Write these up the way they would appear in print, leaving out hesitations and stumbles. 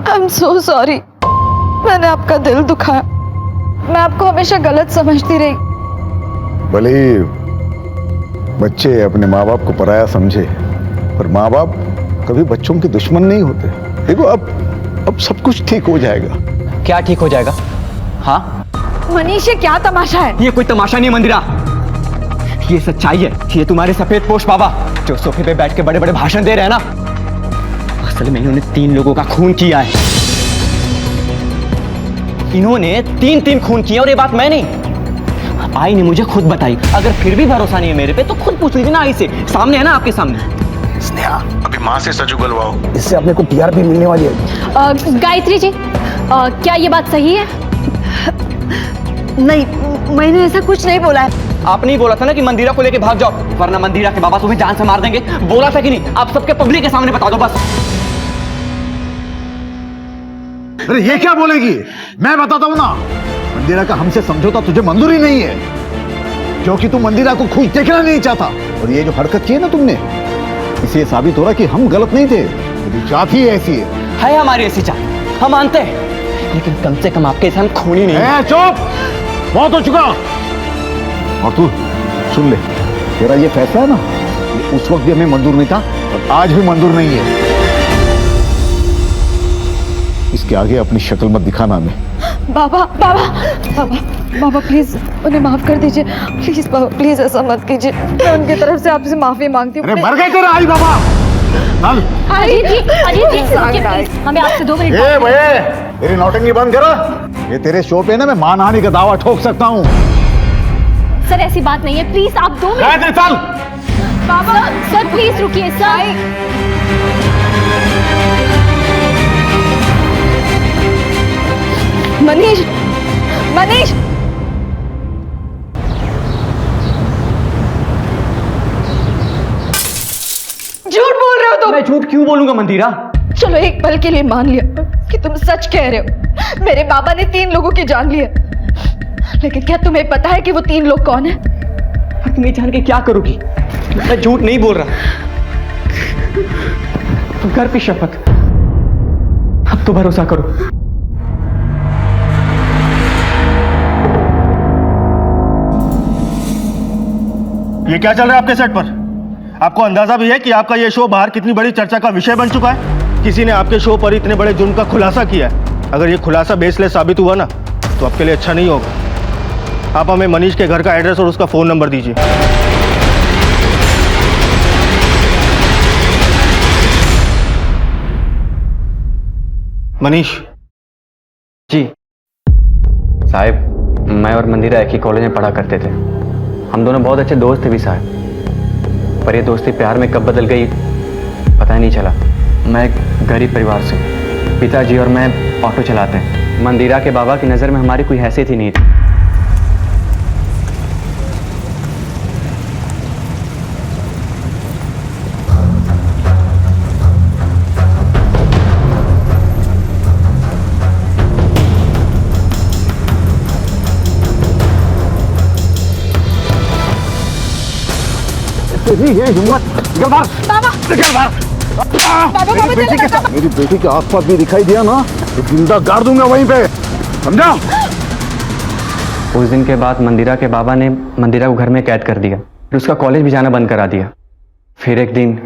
I am so sorry, मैंने आपका दिल दुखाया। मैं आपको हमेशा गलत समझती रही। भले ही बच्चे अपने माँ बाप को पराया समझे, पर माँ बाप कभी बच्चों के दुश्मन नहीं होते। देखो अब सब कुछ ठीक हो जाएगा। क्या ठीक हो जाएगा? हाँ, मनीष ये क्या तमाशा है? ये कोई तमाशा नहीं है मंदिरा, ये सच्चाई है। ये तुम्हारे सफेद पोश बाबा जो सोफे पे बैठ के बड़े बड़े भाषण दे रहे हैं ना, असल में इन्होंने 3 लोगों का खून किया है। इन्होंने 3 खून किए, और ये बात मैं नहीं, आई ने मुझे खुद बताई। अगर फिर भी भरोसा नहीं है मेरे पे तो खुद पूछ लीजिए ना आई से, सामने है ना आपके सामने। स्नेहा, अभी माँ से सच उगलवाओ, इससे अपने को टीआरपी मिलने वाली है। गायत्री जी, क्या ये बात सही है? नहीं, मैंने ऐसा कुछ नहीं बोला है। आपने ही बोला था ना कि मंदिरा को लेके भाग जाओ, वरना मंदिरा के बाबा तुम्हें जान से मार देंगे। बोला था कि नहीं? आप सबके पब्लिक के सामने बता दो बस। अरे ये क्या बोलेगी? मैं बताता हूं ना, मंदिरा का हमसे समझौता तुझे मंजूर ही नहीं है, क्योंकि तू मंदिरा को खुश देखना नहीं चाहता। और ये जो हरकत की है ना तुमने, इससे साबित हो रहा कि हम गलत नहीं थे, तेरी चाहत ही ऐसी है हमारी ऐसी चाहत, हम मानते हैं, लेकिन कम से कम आपके साथ खूनी नहीं है। चुप, बहुत हो चुका। और तू सुन ले, तेरा ये फैसला है ना, ये उस वक्त भी हमें मंजूर नहीं था और आज भी मंजूर नहीं है। इसके आगे अपनी शक्ल मत दिखाना हमें। बाबा बाबा बाबा बाबा प्लीज उन्हें माफ कर दीजिए, प्लीज बाबा, प्लीज ऐसा मत कीजिए। मैं उनकी तरफ से आपसे माफी मांगती हूँ। अरे मर गए तेरा आई बाबा। चल। अजीत जी, रुकिए प्लीज, हमें आपसे 2 मिनट। ए भैया, तेरी नौटंकी बंद करो। ये तेरे शो पे ना मैं मानहानि का दावा ठोक सकता हूँ। सर ऐसी बात नहीं है, प्लीज आप 2 मिनट। चल। बाबा सर प्लीज रुकिए सर। मनीष, मनीष, झूठ बोल रहे हो तुम। मैं झूठ क्यों बोलूंगा मंदिरा? चलो एक पल के लिए मान लिया कि तुम सच कह रहे हो। मेरे बाबा ने 3 लोगों की जान ली है, लेकिन क्या तुम्हें पता है कि वो 3 लोग कौन है? तुम ये जान के क्या करोगी? मैं झूठ नहीं बोल रहा। तुम घर पे शपथ, अब तो भरोसा करो। ये क्या चल रहा है आपके सेट पर? आपको अंदाजा भी है कि आपका ये शो बाहर कितनी बड़ी चर्चा का विषय बन चुका है? किसी ने आपके शो पर इतने बड़े जुर्म का खुलासा किया है। अगर ये खुलासा बेसलेस साबित हुआ ना, तो आपके लिए अच्छा नहीं होगा। आप हमें मनीष के घर का एड्रेस और उसका फोन नंबर दीजिए। मनीष जी साहब, मैं और मंदिरा एक ही कॉलेज में पढ़ा करते थे। हम दोनों बहुत अच्छे दोस्त थे भी साहब, पर ये दोस्ती प्यार में कब बदल गई पता ही नहीं चला। मैं एक गरीब परिवार से, पिताजी और मैं ऑटो चलाते हैं। मंदिरा के बाबा की नज़र में हमारी कोई हैसियत ही नहीं थी। ये हिम्मत, मेरी बेटी के आसपास भी दिखाई दिया ना तो जिंदा गाड़ दूंगा वहीं पे, समझा? उस दिन के बाद मंदिरा के बाबा ने मंदिरा को घर में कैद कर दिया, फिर उसका कॉलेज भी जाना बंद करा दिया। फिर एक दिन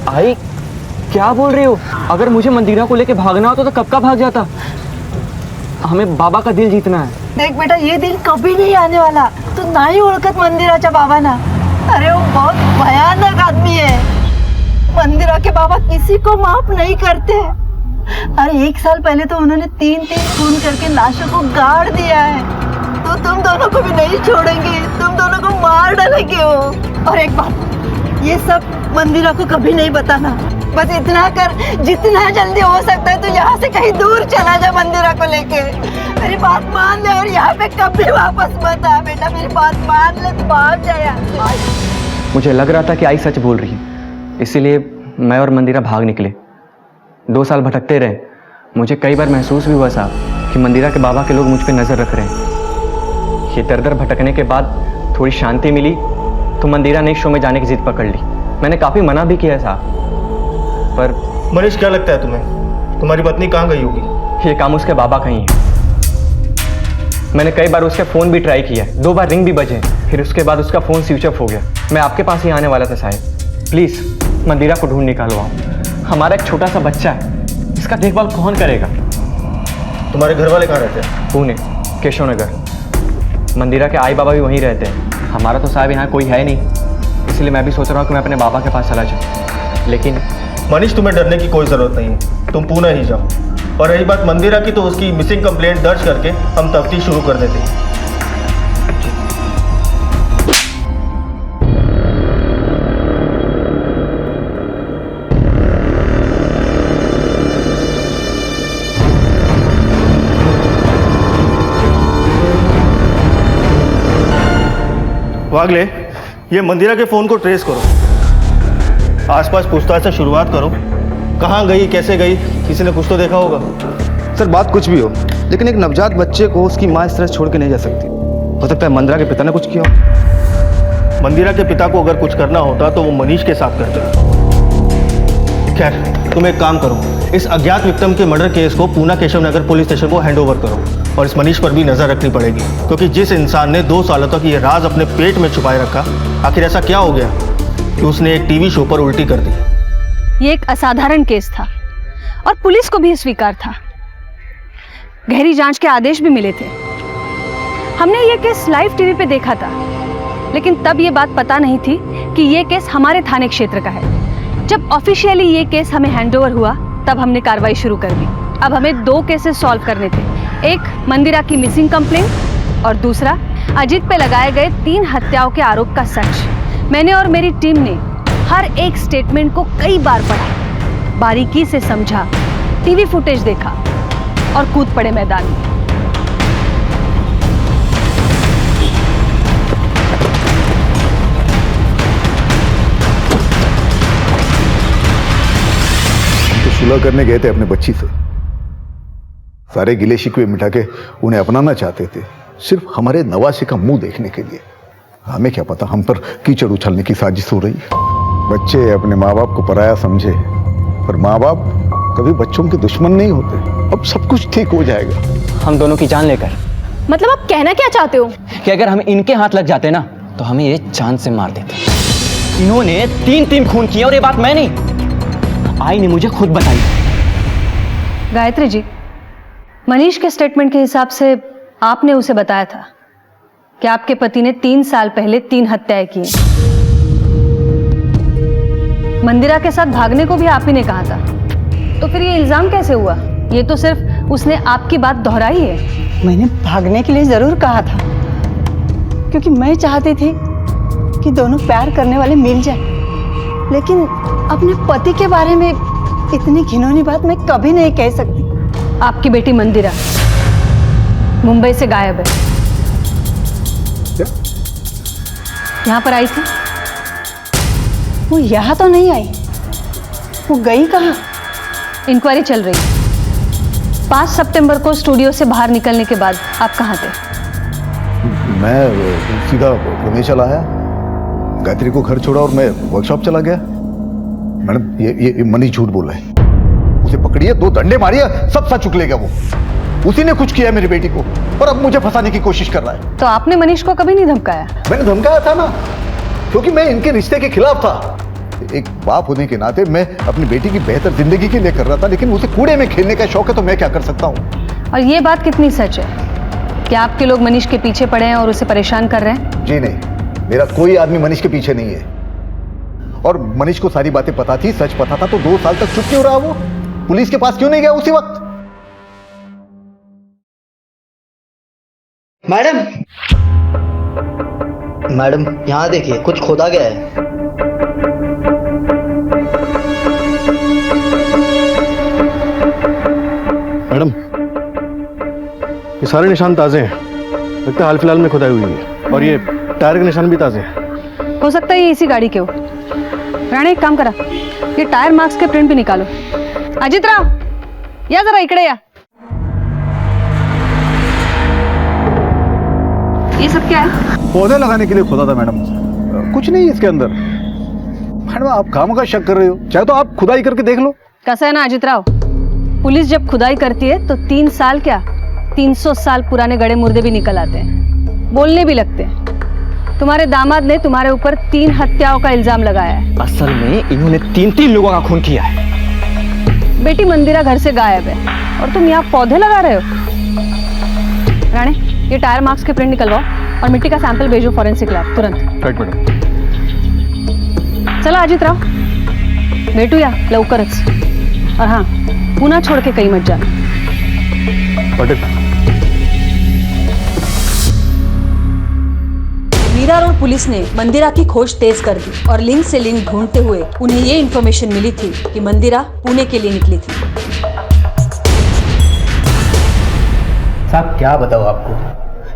आई, क्या बोल रही हो? अगर मुझे मंदिरा को लेके भागना होता तो कब का भाग जाता। हमें बाबा का दिल जीतना है। देख बेटा, ये दिन कभी नहीं आने वाला। तू नाही ओळखत मंदिराच्या बाबांना। अरे वो बहुत भयानक आदमी है। मंदिरा के बाबा किसी को माफ नहीं करते। अरे 1 साल पहले तो उन्होंने 3 खून करके लाशों को गाड़ दिया है। तो तुम दोनों को भी नहीं छोड़ेंगे, तुम दोनों को मार डालेंगे वो। और एक बात, ये सब मंदिरा को कभी नहीं बताना। बस इतना कर, जितना जल्दी हो सकता है तो यहाँ से कहीं दूर चला जा मंदिरा को लेके। मेरी बात मान ले और यहाँ पे कभी वापस मत आ बेटा। मेरी बात मान ले, तो भाग जा यहाँ से। मुझे लग रहा था कि आई सच बोल रही है, इसीलिए मैं और मंदिरा भाग निकले। 2 साल भटकते रहे। मुझे कई बार महसूस भी हुआ साहब कि मंदिरा के बाबा के लोग मुझ पर नजर रख रहे हैं। ये दर दर भटकने के बाद थोड़ी शांति मिली तो मंदिरा ने शो में जाने की जिद पकड़ ली। मैंने काफ़ी मना भी किया साहब, पर मनीष, क्या लगता है तुम्हें तुम्हारी पत्नी कहाँ गई होगी? ये काम उसके बाबा का ही है। मैंने कई बार उसका फ़ोन भी ट्राई किया, 2 बार रिंग भी बजे, फिर उसके बाद उसका फ़ोन स्विच ऑफ हो गया। मैं आपके पास ही आने वाला था साहब, प्लीज़ मंदिरा को ढूंढ निकालो आप। हमारा एक छोटा सा बच्चा है, इसका देखभाल कौन करेगा? तुम्हारे घर वाले कहाँ रहते हैं? पुणे, केशव नगर। मंदिरा के आई बाबा भी वहीं रहते हैं। हमारा तो साहब यहाँ कोई है नहीं, इसलिए मैं भी सोच रहा हूँ कि मैं अपने बाबा के पास चला जाऊँ। लेकिन मनीष, तुम्हें डरने की कोई ज़रूरत नहीं है, तुम पुणे ही जाओ। और रही बात मंदिरा की, तो उसकी मिसिंग कंप्लेंट दर्ज करके हम तफ्तीश शुरू कर देते हैं। वागले, ये मंदिरा के फ़ोन को ट्रेस करो, आसपास पूछताछ से शुरुआत करो। कहाँ गई, कैसे गई, किसी ने कुछ तो देखा होगा। सर बात कुछ भी हो, लेकिन एक नवजात बच्चे को उसकी माँ इस तरह छोड़ के नहीं जा सकती। हो सकता है मंदिरा के पिता ने कुछ किया हो। मंदिरा के पिता को अगर कुछ करना होता तो वो मनीष के साथ करते। खैर, तुम एक काम करो, इस अज्ञात विक्टिम के मर्डर केस को पूना केशव नगर पुलिस स्टेशन को हैंडओवर करो। और इस मनीष पर भी नजर रखनी पड़ेगी, क्योंकि जिस इंसान ने 2 सालों तक ये राज अपने पेट में छुपाए रखा, आखिर ऐसा क्या हो गया कि उसने एक टीवी शो पर उल्टी कर दी। ये एक असाधारण केस था और पुलिस को भी स्वीकार था। गहरी जांच के आदेश भी मिले थे। हमने ये केस लाइव टीवी पे देखा था, लेकिन तब ये बात पता नहीं थी कि ये केस हमारे थाने क्षेत्र का है। जब ऑफिशियली ये केस हमें हैंडओवर हुआ, तब हमने कार्रवाई शुरू कर दी। अब हमें 2 केसेस सॉल्व करने थे, एक मंदिरा की मिसिंग कंप्लेंट और दूसरा अजीत पे लगाए गए 3 हत्याओं के आरोप का सच। मैंने और मेरी टीम ने हर एक स्टेटमेंट को कई बार पढ़ा, बारीकी से समझा, टीवी फुटेज देखा और कूद पड़े मैदान में। तो सुलह करने गए थे अपने बच्ची से, सारे गिले शिकवे मिटा के उन्हें अपनाना चाहते थे, सिर्फ हमारे नवासे का मुंह देखने के लिए। हमें क्या पता हम पर कीचड़ उछलने की साजिश हो रही है। बच्चे अपने माँ बाप को पराया समझे, पर माँ बाप कभी बच्चों के दुश्मन नहीं होते। अब सब कुछ ठीक हो जाएगा। हम दोनों की जान लेकर, मतलब आप कहना क्या चाहते हो? कि अगर हम इनके हाथ लग जाते ना, तो हमें ये जान से मार देते। इन्होंने 3 खून किए और ये बात मैं नहीं, आई ने मुझे खुद बताई। गायत्री जी, मनीष के स्टेटमेंट के हिसाब से आपने उसे बताया था कि आपके पति ने 3 साल पहले 3 हत्याएं की। मंदिरा के साथ भागने को भी आप ही ने कहा था, तो फिर ये इल्जाम कैसे हुआ? ये तो सिर्फ उसने आपकी बात दोहराई है। मैंने भागने के लिए जरूर कहा था, क्योंकि मैं चाहती थी कि दोनों प्यार करने वाले मिल जाए, लेकिन अपने पति के बारे में इतनी घिनौनी बात मैं कभी नहीं कह सकती। आपकी बेटी मंदिरा मुंबई से गायब है। यहाँ पर आई थी? वो यहाँ तो नहीं आई, वो गई कहाँ? इंक्वायरी चल रही है। 5 सितंबर को स्टूडियो से बाहर निकलने के बाद आप कहाँ थे? मैं सीधा पुणे चला आया, गायत्री को घर छोड़ा और मैं वर्कशॉप चला गया। मैडम, ये मनीष झूठ बोल रहा है। उसे पकड़िए, 2 डंडे मारिए, सब सच उगलेगा। वो उसी ने कुछ किया मेरी बेटी को, और अब मुझे फंसाने की कोशिश कर रहा है। तो आपने मनीष को कभी नहीं धमकाया? मैंने धमकाया था ना, क्योंकि मैं इनके रिश्ते के खिलाफ था। एक बाप होने के नाते मैं अपनी बेटी की बेहतर जिंदगी के लिए कर रहा था, लेकिन उसे कूड़े में खेलने का शौक है, तो मैं क्या कर सकता हूँ। और ये बात कितनी सच है कि आपके लोग मनीष के पीछे पड़े हैं और उसे परेशान कर रहे हैं? जी नहीं, मेरा कोई आदमी मनीष के पीछे नहीं है। और मनीष को सारी बातें पता थी, सच पता था, तो 2 साल तक चुप क्यों रहा? वो पुलिस के पास क्यों नहीं गया उसी वक्त? मैडम, मैडम यहाँ देखिए, कुछ खोदा गया है। मैडम, ये सारे निशान ताज़े हैं, लगता है हाल फिलहाल में खुदाई हुई है। और ये टायर के निशान भी ताज़े हैं। हो सकता है ये इसी गाड़ी के हो। राणे, एक काम करा, ये टायर मार्क्स के प्रिंट भी निकालो। अजित राव, या जरा इकडे या। ये सब क्या है? पौधे लगाने के लिए खोदा था मैडम, कुछ नहीं इसके अंदर। मैडम आप काम का शक कर रहे हो, चाहे तो आप खुदाई करके देख लो। कैसा है ना अजित राव, पुलिस जब खुदाई करती है तो 3 साल क्या 300 साल पुराने गड़े मुर्दे भी निकल आते हैं, बोलने भी लगते हैं। तुम्हारे दामाद ने तुम्हारे ऊपर 3 हत्याओं का इल्जाम लगाया है। असल में इन्होंने 3 लोगों का खून किया है। बेटी मंदिरा घर से गायब है और तुम यहाँ पौधे लगा रहे हो। राणे, ये टायर मार्क्स के प्रिंट निकलवाओ और मिट्टी का सैंपल भेजो फॉरेंसिक लैब तुरंत। Right madam. चला अजित राव, भेटूया लवकरच। और हाँ, पुन्हा छोड़ के कहीं मत जाना। मीरा रोड पुलिस ने मंदिरा की खोज तेज कर दी और लिंक से लिंक ढूंढते हुए उन्हें ये इन्फॉर्मेशन मिली थी कि मंदिरा पुणे के लिए निकली थी। साहब क्या बताओ आपको,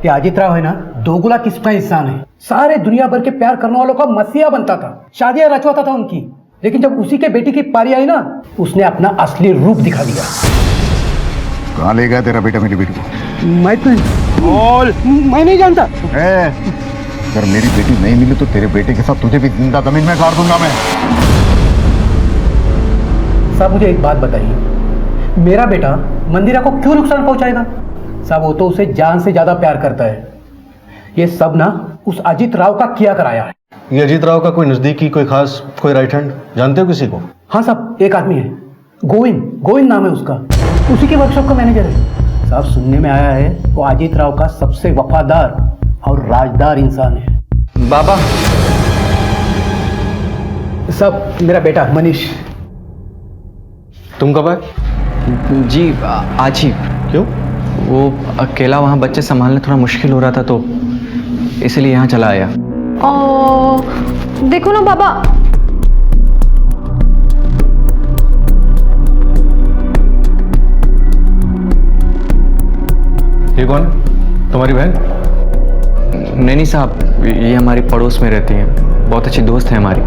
ये अजित राव है ना, दोगुला किस्म का इंसान है। सारे दुनिया भर के प्यार करने वालों का मसीहा बनता था, शादियां रचवाता था उनकी। लेकिन जब उसी के बेटी की पारी आई ना, उसने अपना असली रूप दिखा दिया। कहाँ ले गया तेरा बेटा मेरी बेटी को? मैं नहीं जानता। अगर मेरी बेटी नहीं मिली तो तेरे बेटे के साथ तुझे भी जिंदा जमीन में गाड़ दूंगा मैं। साहब मुझे एक बात बताइए, मेरा बेटा मंदिरा को क्यों नुकसान पहुंचाएगा? साहब वो तो उसे जान से ज्यादा प्यार करता है। ये सब ना उस अजित राव का किया कराया है। ये अजीत राव का कोई नजदीकी, कोई खास, कोई राइट हैंड जानते हो किसी को? हाँ साहब, एक आदमी है, गोविंद नाम है उसका, उसी के वर्कशॉप का मैनेजर है। साहब सुनने में आया है वो अजित राव का सबसे वफादार और राजदार इंसान है। बाबा, साहब मेरा बेटा मनीष। तुम कब आए? जी आज ही। क्यों? वो अकेला वहाँ बच्चे संभालना थोड़ा मुश्किल हो रहा था तो इसलिए यहाँ चला आया। देखो ना बाबा, ये कौन? तुम्हारी बहन? नहीं साहब, ये हमारी पड़ोस में रहती हैं, बहुत अच्छी दोस्त है हमारी।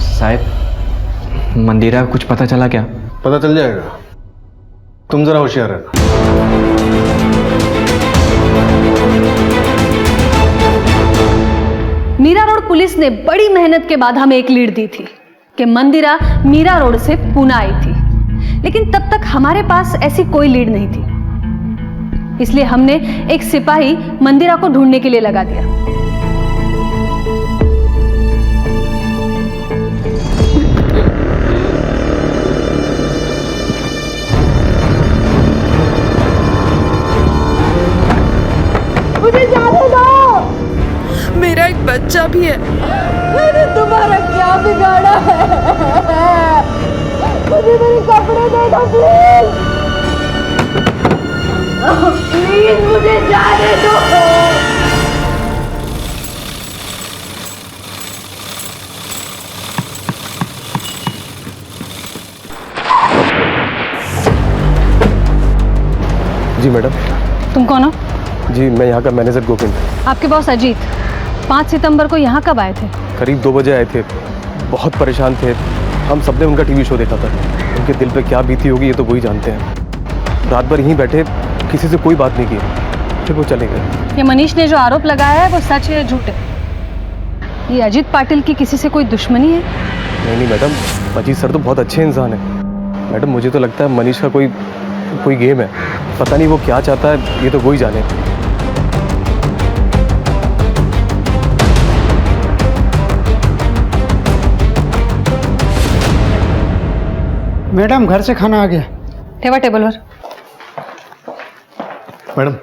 साहब मंदिरा का कुछ पता चला क्या? पता चल जाएगा, तुम जरा होशियार रहना। मीरा रोड पुलिस ने बड़ी मेहनत के बाद हमें एक लीड दी थी कि मंदिरा मीरा रोड से पुणे आई थी, लेकिन तब तक हमारे पास ऐसी कोई लीड नहीं थी। इसलिए हमने एक सिपाही मंदिरा को ढूंढने के लिए लगा दिया। मुझे जाने दो, मेरा एक बच्चा भी है। मैंने तुम्हारा क्या बिगाड़ा है? मुझे मेरे कपड़े दे दो प्लीज, प्लीज मुझे जाने दो। जी मैडम। तुम कौन हो? जी मैं यहाँ का मैनेजर गोविंद। आपके बॉस अजीत 5 सितंबर को यहाँ कब आए थे? करीब 2 बजे आए थे, बहुत परेशान थे। हम सबने उनका टीवी शो देखा था, उनके दिल पे क्या बीती होगी ये तो वही जानते हैं। रात भर यहीं बैठे, किसी से कोई बात नहीं की, फिर वो चले गए। ये मनीष ने जो आरोप लगाया है वो सच है या झूठ है? ये अजीत पाटिल की किसी से कोई दुश्मनी है? नहीं मैडम, अजीत सर तो बहुत अच्छे इंसान है। मैडम मुझे तो लगता है मनीष का कोई गेम है, पता नहीं वो क्या चाहता है, ये तो वही जाने। मैडम घर से खाना आ गया। ठेवा टेबल पर। मैडम,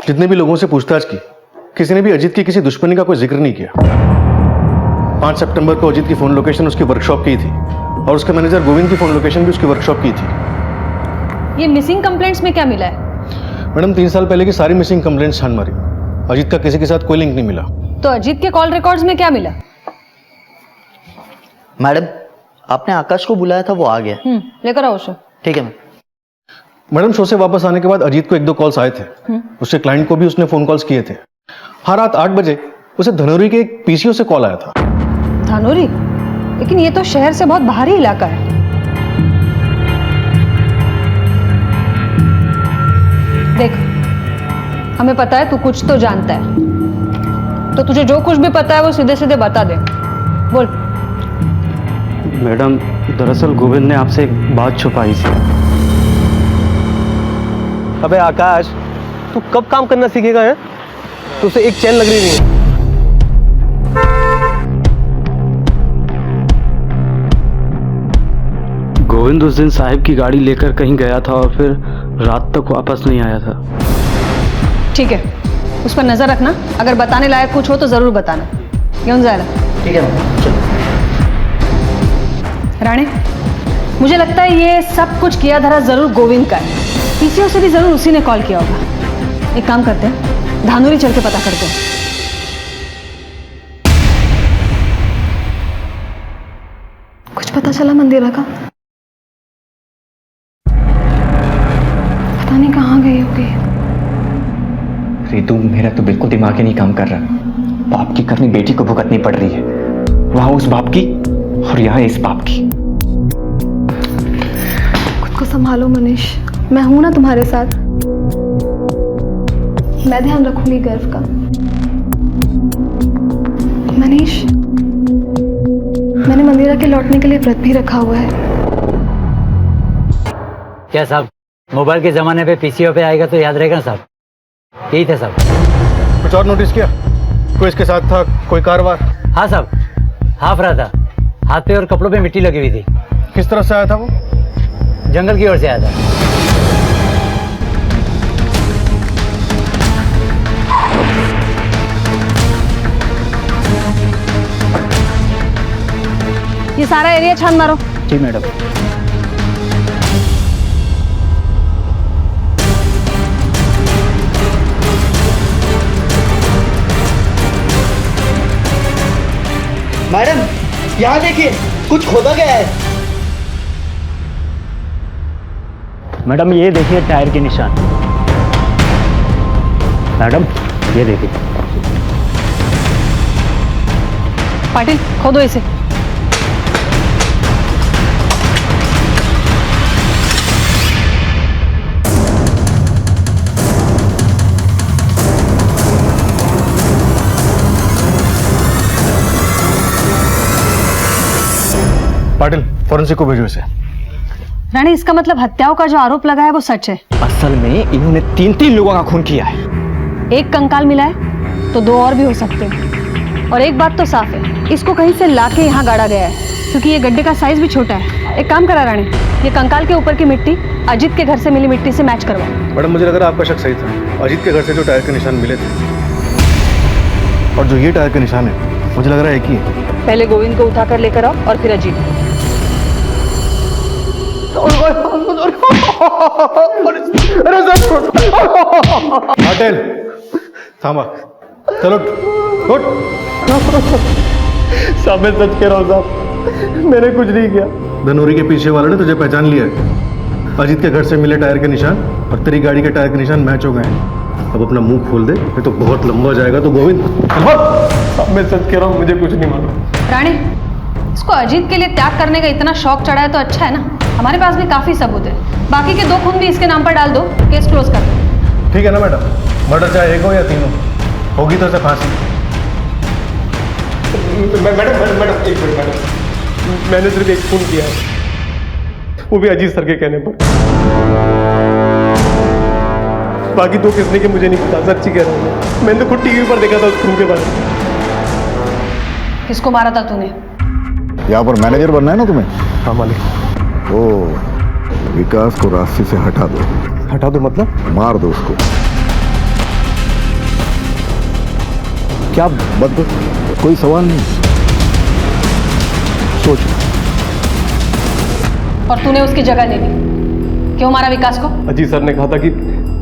जितने भी लोगों से पूछताछ की, किसी ने भी अजीत की किसी दुश्मनी का कोई जिक्र नहीं किया। 5 सितंबर को अजीत की फोन लोकेशन उसकी वर्कशॉप की थी और उसके मैनेजर गोविंद की फोन लोकेशन भी उसकी वर्कशॉप की थी। ये मिसिंग कंप्लेंट्स में क्या मिला है? मैडम 3 साल पहले की सारी मिसिंग कंप्लेंट्स छान मारी, अजीत का किसी के साथ कोई लिंक नहीं मिला। तो अजीत के कॉल रिकॉर्ड्स में क्या मिला? मैडम आपने आकाश को बुलाया था, वो आ गया। लेकर आओ उसे। ठीक है मैम। मैडम शो से वापस आने के बाद अजीत को 1-2 कॉल्स आए थे, उसके क्लाइंट को भी उसने फोन कॉल्स किए थे। हर रात 8 बजे उसे धनौरी के एक पीसीओ से कॉल आया था। धनौरी? लेकिन ये तो शहर से बहुत बाहरी इलाका है। देख, हमें पता है तू कुछ तो जानता है। तो तुझे जो कुछ भी पता है वो सीधे सीधे बता दे। बोल। मैडम, दरअसल गोविंद ने आपसे एक बात छुपाई थी। अबे आकाश, तू कब काम करना सीखेगा है? तुझसे एक चैन लग रही नहीं है। गोविंद उस दिन साहिब की गाड़ी लेकर कहीं गया था और फिर रात तक वापस नहीं आया था। ठीक है, उस पर नजर रखना, अगर बताने लायक कुछ हो तो जरूर बताना। घेऊन जायला। ठीक है मैम, चलो। राणे, मुझे लगता है ये सब कुछ किया धरा जरूर गोविंद का है। पीसीओ से भी जरूर उसी ने कॉल किया होगा। एक काम करते हैं, धानुरी चल के पता करते हैं। कुछ पता चला मंदिरा का? पता नहीं कहाँ गई होगी। रितु, मेरा तो बिल्कुल दिमाग ही नहीं काम कर रहा। बाप की करनी बेटी को भुगतनी पड़ रही है, वहां उस बाप की और यहाँ इस बाप की। खुद को संभालो मनीष, मैं हूं ना तुम्हारे साथ। मैं ध्यान रखूंगी गर्व का। मनीष, मैंने मंदिरा के लौटने के लिए व्रत भी रखा हुआ है। क्या साहब, मोबाइल के जमाने पे पीसीओ पे आएगा तो याद रहेगा ना साहब? यही था साहब। कुछ और नोटिस किया? कोई इसके साथ था? कोई कारोबार? हाँ साहब, हाफ रहा था, हाथ पे और कपड़ों पे मिट्टी लगी हुई थी। किस तरफ से आया था वो? जंगल की ओर से आया था। ये सारा एरिया छान मारो। जी मैडम। मैडम, यहाँ देखिए, कुछ खोदा गया है। मैडम ये देखिए टायर के निशान। मैडम ये देखिए। पाटिल, खोदो इसे। पाटिल, फॉरेंसिक को भेजो इसे। रानी, इसका मतलब हत्याओं का जो आरोप लगा है वो सच है। असल में इन्होंने 3 लोगों का खून किया है। एक कंकाल मिला है तो 2 और भी हो सकते हैं। और एक बात तो साफ है, इसको कहीं से लाके यहाँ गाड़ा गया है, क्योंकि ये गड्ढे का साइज भी छोटा है। एक काम करा रानी, ये कंकाल के ऊपर की मिट्टी अजीत के घर से मिली मिट्टी से मैच करवाओ। मैडम, मुझे लग रहा है आपका शक सही था। अजीत के घर से जो टायर के निशान मिले थे और जो ये टायर के निशान है, मुझे लग रहा है एक ही है। पहले गोविंद को उठाकर लेकर आओ और फिर अजीत। पाटिल, थामा। चलो उठ। साहब मैं सच कह रहा हूँ साहब, मैंने कुछ नहीं किया। धनोरी के पीछे वाले ने तुझे पहचान लिया है। अजीत के घर से मिले टायर के निशान और तेरी गाड़ी के टायर के निशान मैच हो गए हैं। अब अपना मुंह खोल दे, ये तो बहुत लंबा जाएगा। तो गोविंद, साहब मैं सच कह रहा हूँ, मुझे कुछ नहीं मालूम। रानी, इसको अजीत के लिए त्याग करने का इतना शौक चढ़ा है तो अच्छा है ना, हमारे पास भी काफी सबूत है। बाकी के 2 खून भी इसके नाम पर डाल दो, केस क्लोज कर दो। ठीक है ना मैडम? मर्डर चाहे एक हो या 3 हो, होगी तो उसे फांसी। मैडम एक मिनट मैडम, मैंने सिर्फ एक खून किया है, वो भी अजीत सर के कहने पर। बाकी 2 किसने के मुझे नहीं पता, सच्ची कह रहा हूँ। मैंने तो खुद टीवी पर देखा था उस खून के बारे में। किसको मारा था तूने? यहाँ पर मैनेजर बनना है ना तुम्हें? हाँ मालिक। ओ, विकास को रास्ते से हटा दो। हटा दो मतलब? मार दो उसको। क्या? बस कोई सवाल नहीं। सोच। और तूने उसकी जगह ले ली। क्यों मारा विकास को? अजीत सर ने कहा था कि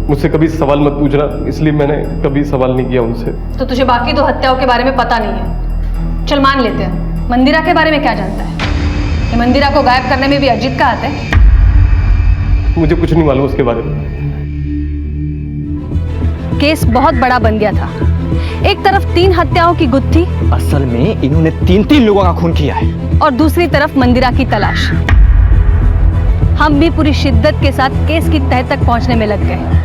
मुझसे कभी सवाल मत पूछना, इसलिए मैंने कभी सवाल नहीं किया उनसे। तो तुझे बाकी 2 हत्याओं के बारे में पता नहीं है। चल मान लेते हैं, मंदिरा के बारे में क्या जानता है? ये मंदिरा को गायब करने में भी अजीत का हाथ है? मुझे कुछ नहीं मालूम उसके बारे में। केस बहुत बड़ा बन गया था। एक तरफ 3 हत्याओं की गुत्थी, असल में इन्होंने 3 लोगों का खून किया है, और दूसरी तरफ मंदिरा की तलाश। हम भी पूरी शिद्दत के साथ केस की तह तक पहुंचने में लग गए।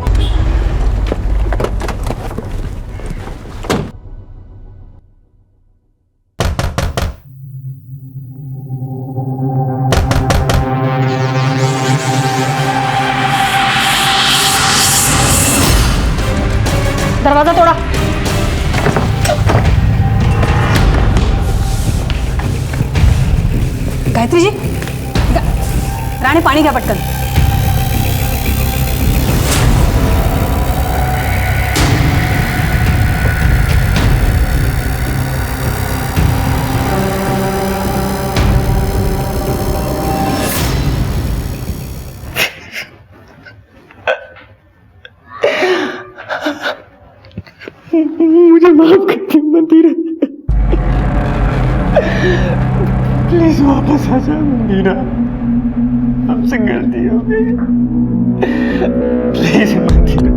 गायत्री जी, रानी पानी का पटकन। मुझे माफ कर दे मंदिरा, प्लीज वापस आ जा मंदिरा, हमसे गलती हो गई, प्लीज मंदिरा।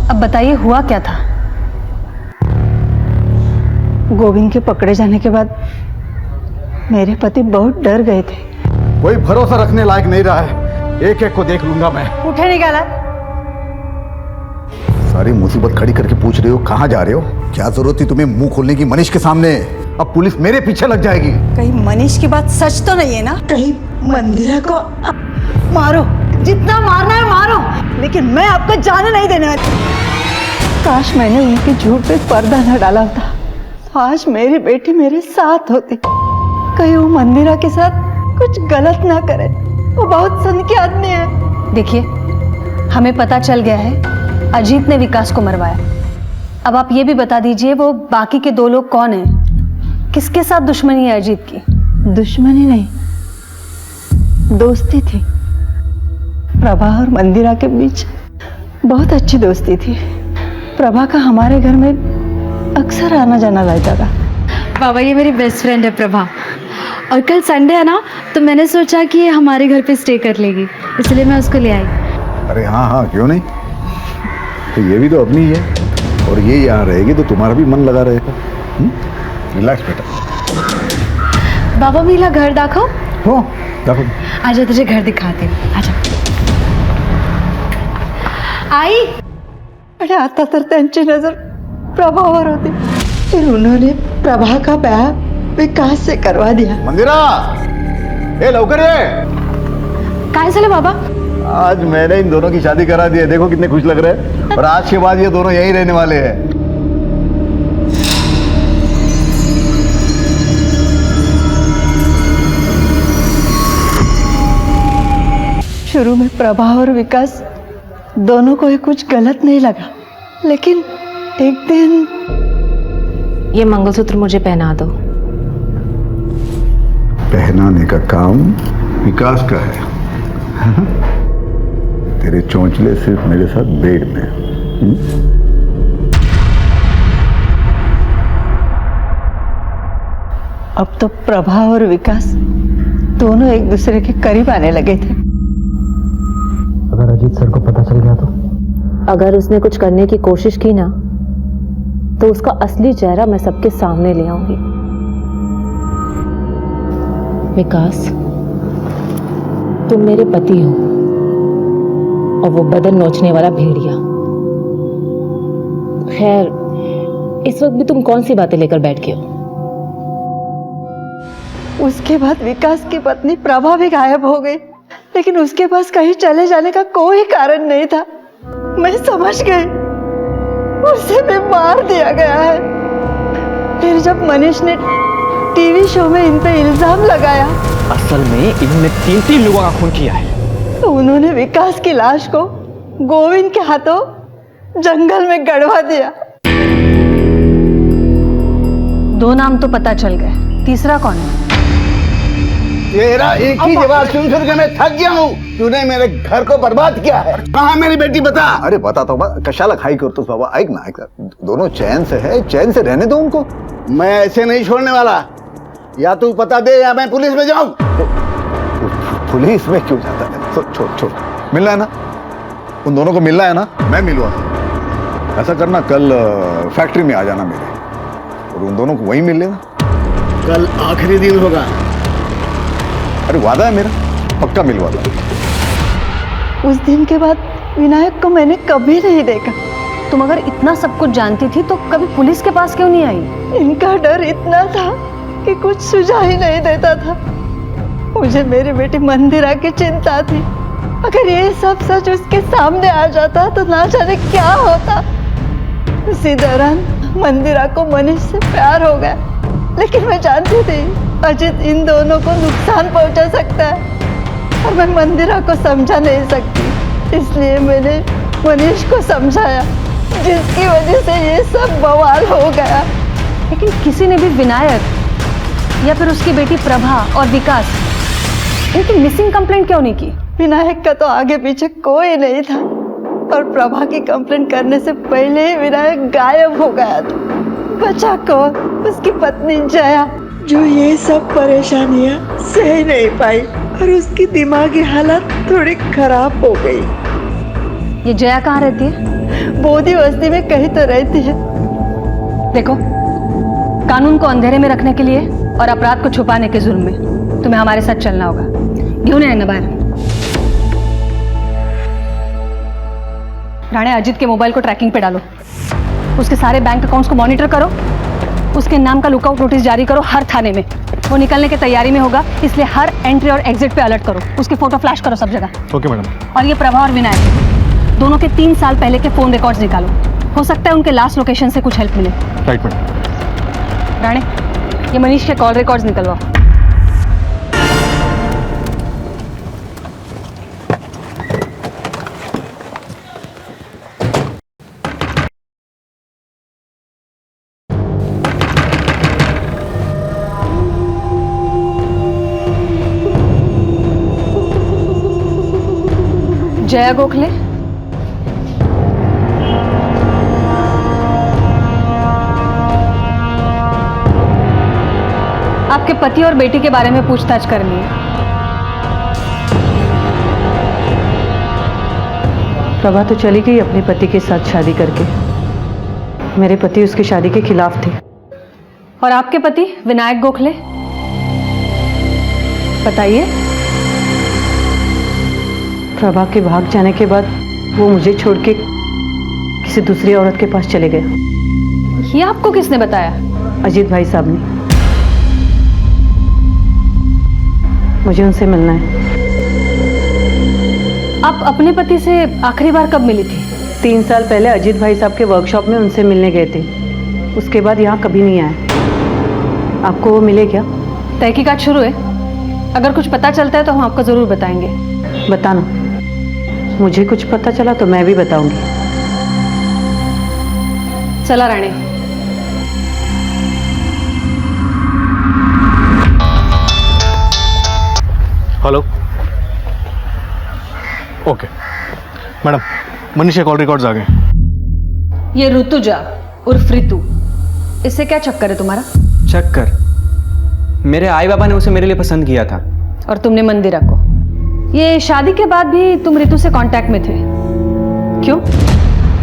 अब बताइए हुआ क्या था? गोविंद के पकड़े जाने के बाद मेरे पति बहुत डर गए थे। कोई भरोसा रखने लायक नहीं रहा है, एक एक को देख लूंगा मैं। उठे निकाला। सारी मुसीबत खड़ी करके पूछ रहे हो कहाँ जा रहे हो? क्या जरूरत थी तुम्हें मुंह खोलने की मनीष के सामने? अब पुलिस मेरे पीछे लग जाएगी। कहीं मनीष की बात सच तो नहीं है ना? कहीं मंदिरा को मारो, जितना मारना है मारो, लेकिन मैं आपको जाने नहीं देने वाली। काश मैंने उनके झूठ पे पर्दा न डाला होता, आज मेरी बेटी मेरे साथ होती। कहीं वो मंदिरा के साथ कुछ गलत ना करे, वो बहुत सन के आदमी है। देखिए, हमें पता चल गया है अजीत ने विकास को मरवाया। अब आप ये भी बता दीजिए वो बाकी के 2 लोग कौन हैं? किसके साथ दुश्मनी है अजीत की? दुश्मनी नहीं, दोस्ती थी। प्रभा और मंदिरा के बीच बहुत अच्छी दोस्ती थी। प्रभा का हमारे घर में अक्सर आना जाना रहता था। बाबा, ये मेरी बेस्ट फ्रेंड है प्रभा, और कल संडे है ना, तो मैंने सोचा कि ये हमारे घर पे स्टे कर लेगी, इसलिए मैं उसको ले आई। अरे हाँ हाँ, क्यों नहीं, तो ये भी तो अपनी ही है, और ये यहाँ रहेगी तो तुम्हारा भी मन लगा रहेगा। रिलैक्स बेटा। बाबा मेरा घर दाखो। हो देखो, आजा तुझे घर दिखाते हैं, आजा। आई अरे आता तर त्यांची नजर प्रभावर होती, फिर उन्होंने प्रभा का ब्याह विकास से करवा दिया। मंदिरा, ए लवकर ये। काय झालं बाबा? आज मैंने इन दोनों की शादी करा दी है, देखो कितने खुश लग रहे हैं, और आज के बाद ये दोनों यहीं रहने वाले हैं। शुरू में प्रभा और विकास दोनों को ही कुछ गलत नहीं लगा, लेकिन एक दिन ये मंगलसूत्र मुझे पहना दो। पहनाने का काम विकास का है। तेरे चौंचले सिर्फ मेरे साथ बेड में। अब तो प्रभा और विकास दोनों एक दूसरे के करीब आने लगे थे। अगर अजीत सर को पता चल गया तो? अगर उसने कुछ करने की कोशिश की ना, तो उसका असली चेहरा मैं सबके सामने ले आऊंगी। विकास, तुम मेरे पति हो, और वो बदन नोचने वाला भेड़िया। खैर, इस वक्त भी तुम कौन सी बातें लेकर बैठ गए हो? उसके बाद विकास की पत्नी प्रभा भी गायब हो गई, लेकिन उसके पास कहीं चले जाने का कोई कारण नहीं था। मैं समझ गई, उसे भी मार दिया गया है। फिर जब मनीष ने टीवी शो में इन पे इल्जाम लगाया, असल में इन्होंने 3 लोगों का खून किया है। तो उन्होंने विकास की लाश को गोविंद के हाथों जंगल में गड़वा दिया। 2 नाम तो पता चल गए, तीसरा कौन है? तेरा एक ही जवाब सुन सुन के मैं थक गया हूँ। तूने मेरे घर को बर्बाद किया है। कहाँ मेरी बेटी, बता। अरे बता तो, कशाला खाई करतोस बाबा, ऐक ना, ऐक ना, दोनों चैन से है, चैन से रहने दो उनको। मैं ऐसे नहीं छोड़ने वाला, या तू पता दे या मैं पुलिस में जाऊं। पुलिस में क्यों जाता है? छोड़ छोड़, मिलना है ना, उन दोनों को मिलना है ना, मैं मिलवा। ऐसा करना, कल फैक्ट्री में आ जाना मेरे, और उन दोनों को वहीं मिल लेना। कल आखिरी दिन होगा। अरे वादा है मेरा, पक्का मिलवाता। उस दिन के बाद विनायक को मैंने कभी नहीं देखा। तुम अगर इतना सब कुछ जानती थी तो कभी पुलिस के पास क्यों नहीं आई? इनका डर इतना था कि कुछ सुझा ही नहीं देता था। मुझे मेरी बेटी मंदिरा की चिंता थी। अगर ये सब सच उसके सामने आ जाता तो ना जाने क्या होता। उसी दौरान मंदिरा को मनीष से प्यार हो गया, लेकिन मैं जानती थी अजित इन दोनों को नुकसान पहुंचा सकता है और मैं मंदिरा को समझा नहीं सकती। इसलिए मैंने मनीष को समझाया, जिसकी वजह से ये सब बवाल हो गया। लेकिन किसी ने भी विनायक या फिर उसकी बेटी प्रभा और विकास इनकी मिसिंग कंप्लेंट क्यों नहीं की? विनायक का तो आगे पीछे कोई नहीं था और प्रभा की कंप्लेंट करने से पहले ही विनायक गायब हो गया था। बचा कौन? उसकी पत्नी जया, जो ये सब परेशानियां सह नहीं पाई और उसकी दिमागी हालत थोड़ी खराब हो गई। ये जया कहाँ रहती है? बोधी बस्ती में कहीं तो रहती है। देखो, कानून को अंधेरे में रखने के लिए और अपराध को छुपाने के जुर्म में तुम्हें हमारे साथ चलना होगा। घेऊन ये ना बाहेर। राणे, अजित के मोबाइल को ट्रैकिंग पे डालो, उसके सारे बैंक अकाउंट्स को मॉनिटर करो, उसके नाम का लुकआउट नोटिस जारी करो हर थाने में। वो निकलने की तैयारी में होगा, इसलिए हर एंट्री और एग्जिट पे अलर्ट करो। उसकी फोटो फ्लैश करो सब जगह। Okay madam. और ये प्रभा और विनायक दोनों के 3 साल पहले के फोन रिकॉर्ड्स निकालो। हो सकता है उनके लास्ट लोकेशन से कुछ हेल्प मिले। Right madam. राणे, ये मनीष के कॉल रिकॉर्ड्स निकलवाओ। जया गोखले, आपके पति और बेटी के बारे में पूछताछ करनी है। प्रभा तो चली गई अपने पति के साथ शादी करके। मेरे पति उसकी शादी के खिलाफ थे। और आपके पति विनायक गोखले, बताइए। प्रभा के भाग जाने के बाद वो मुझे छोड़ के किसी दूसरी औरत के पास चले गए। ये आपको किसने बताया? अजीत भाई साहब ने। मुझे उनसे मिलना है। आप अपने पति से आखिरी बार कब मिली थी? 3 साल पहले अजीत भाई साहब के वर्कशॉप में उनसे मिलने गए थे। उसके बाद यहाँ कभी नहीं आए। आपको वो मिले क्या? तहकीकात शुरू है, अगर कुछ पता चलता है तो हम आपको जरूर बताएंगे। बताना, मुझे कुछ पता चला तो मैं भी बताऊंगी। चला Rane. Hello. Okay madam, Manish के कॉल रिकॉर्ड्स आ गए। ये ऋतुजा उर्फ ऋतु, इससे क्या चक्कर है तुम्हारा? चक्कर? मेरे आई बाबा ने उसे मेरे लिए पसंद किया था। और तुमने मंदिरा को। ये शादी के बाद भी तुम ऋतु से कांटेक्ट में थे, क्यों?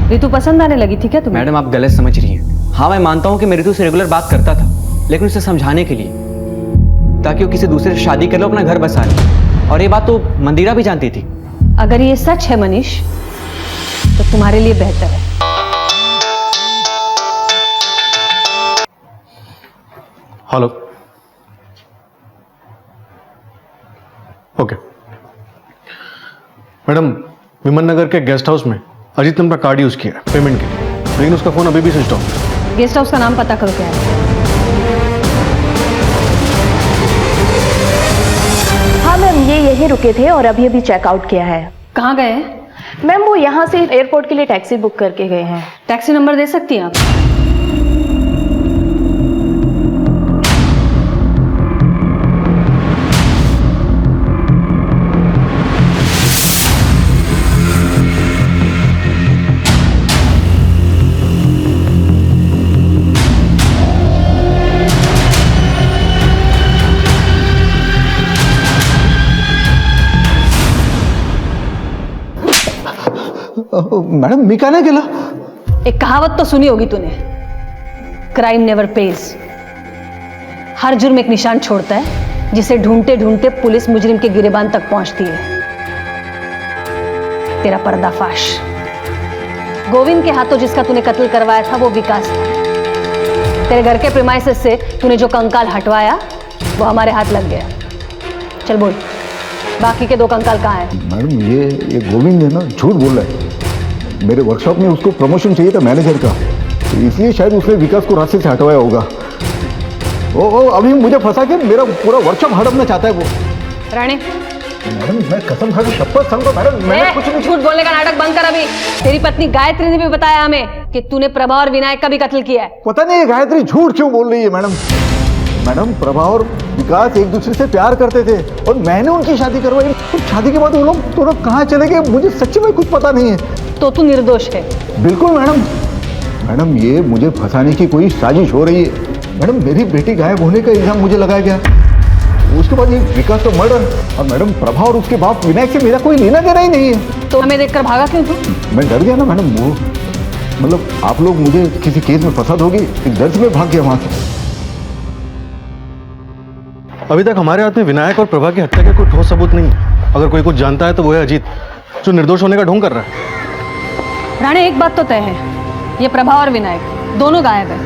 ऋतु पसंद आने लगी थी क्या तुम्हें? मैडम, आप गलत समझ रही हैं। हाँ, मैं मानता हूँ कि मैं ऋतु से रेगुलर बात करता था, लेकिन उसे समझाने के लिए, ताकि वो किसी दूसरे से शादी कर लो, अपना घर बसा ले। और ये बात तो मंदिरा भी जानती थी। अगर ये सच है मनीष, तो तुम्हारे लिए बेहतर है। हेलो। ओके मैडम, विमन नगर के गेस्ट हाउस में अजीत ने अपना कार्ड यूज किया पेमेंट के लिए, लेकिन उसका फोन अभी भी स्विच ऑफ है। गेस्ट हाउस का नाम पता करो क्या है। हाँ मैम, ये यहीं रुके थे और अभी अभी चेकआउट किया है। कहाँ गए हैं? मैम, वो यहाँ से एयरपोर्ट के लिए टैक्सी बुक करके गए हैं। टैक्सी नंबर दे सकती हैं आप? मैडम, मी का नाही केला? एक कहावत तो सुनी होगी तूने, क्राइम नेवर पेज। हर जुर्म एक निशान छोड़ता है, जिसे ढूंढते ढूंढते पुलिस मुजरिम के गिरेबान तक पहुंचती है। तेरा पर्दाफाश। गोविंद के हाथों जिसका तूने कत्ल करवाया था वो विकास था। तेरे घर के प्रीमाइसेस से तूने जो कंकाल हटवाया वो हमारे हाथ लग गया। चल बोल, बाकी के 2 कंकाल कहाँ हैं? मैडम ये गोविंद है ना, झूठ बोल रहा है। मेरे वर्कशॉप में उसको प्रमोशन चाहिए था मैनेजर का, तो इसलिए शायद उसने विकास को रास्ते से हटवाया होगा। ओ अभी मुझे फंसा के मेरा पूरा वर्कशॉप हड़पना चाहता है वो। राणे, मैडम मैं कसम खा के शपथ समझो मैडम, मैंने कुछ नहीं। झूठ बोलने का नाटक बंद कर अभी। तेरी पत्नी गायत्री ने भी बताया हमें कि तूने प्रभा और विनायक का भी कत्ल किया है। पता नहीं गायत्री झूठ क्यों बोल रही है मैडम। मैडम प्रभा और विकास एक दूसरे से प्यार करते थे और मैंने उनकी शादी करवाई। तो शादी के बाद वो लोग दोनों कहाँ चले गए मुझे सच्ची में कुछ पता नहीं है। तो तू निर्दोष है? बिल्कुल मैडम। मैडम ये मुझे फंसाने की कोई साजिश हो रही है। मैडम मेरी बेटी गायब होने का इल्जाम मुझे लगाया गया, उसके बाद ये विकास का मर्डर, और मैडम प्रभा और उसके बाप विनायक से मेरा कोई लेना देना ही नहीं है। तो हमें देखकर भागा क्यों तू? मैं डर गया ना मैडम, वो मतलब आप लोग मुझे किसी केस में फंसा दोगे, इस डर से मैं भाग गया वहां से। अभी तक हमारे हाथ में विनायक और प्रभा की हत्या का कोई ठोस सबूत नहीं है। अगर कोई कुछ जानता है तो वो है अजीत, जो निर्दोष होने का ढोंग कर रहा है। राणे, एक बात तो तय है, ये प्रभा और विनायक दोनों गायब है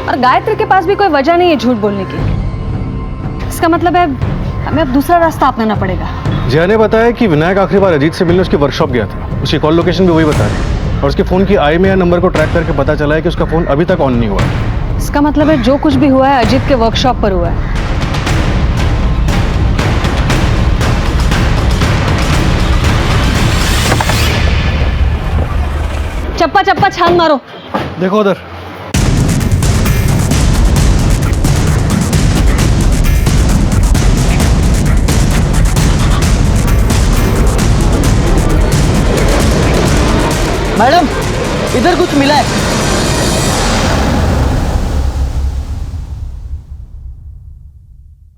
और गायत्री के पास भी कोई वजह नहीं है झूठ बोलने की। इसका मतलब है हमें अब दूसरा रास्ता अपनाना पड़ेगा। जया ने बताया कि विनायक आखिरी बार अजीत से मिलने उसके वर्कशॉप गया था। उसकी कॉल लोकेशन भी वही बता रही, और उसके फोन की IMEI नंबर को ट्रैक करके पता चला है कि उसका फोन अभी तक ऑन नहीं हुआ है। इसका मतलब है जो कुछ भी हुआ है अजीत के वर्कशॉप पर हुआ है। चप्पा चप्पा छान मारो। देखो उधर। मैडम इधर कुछ मिला है।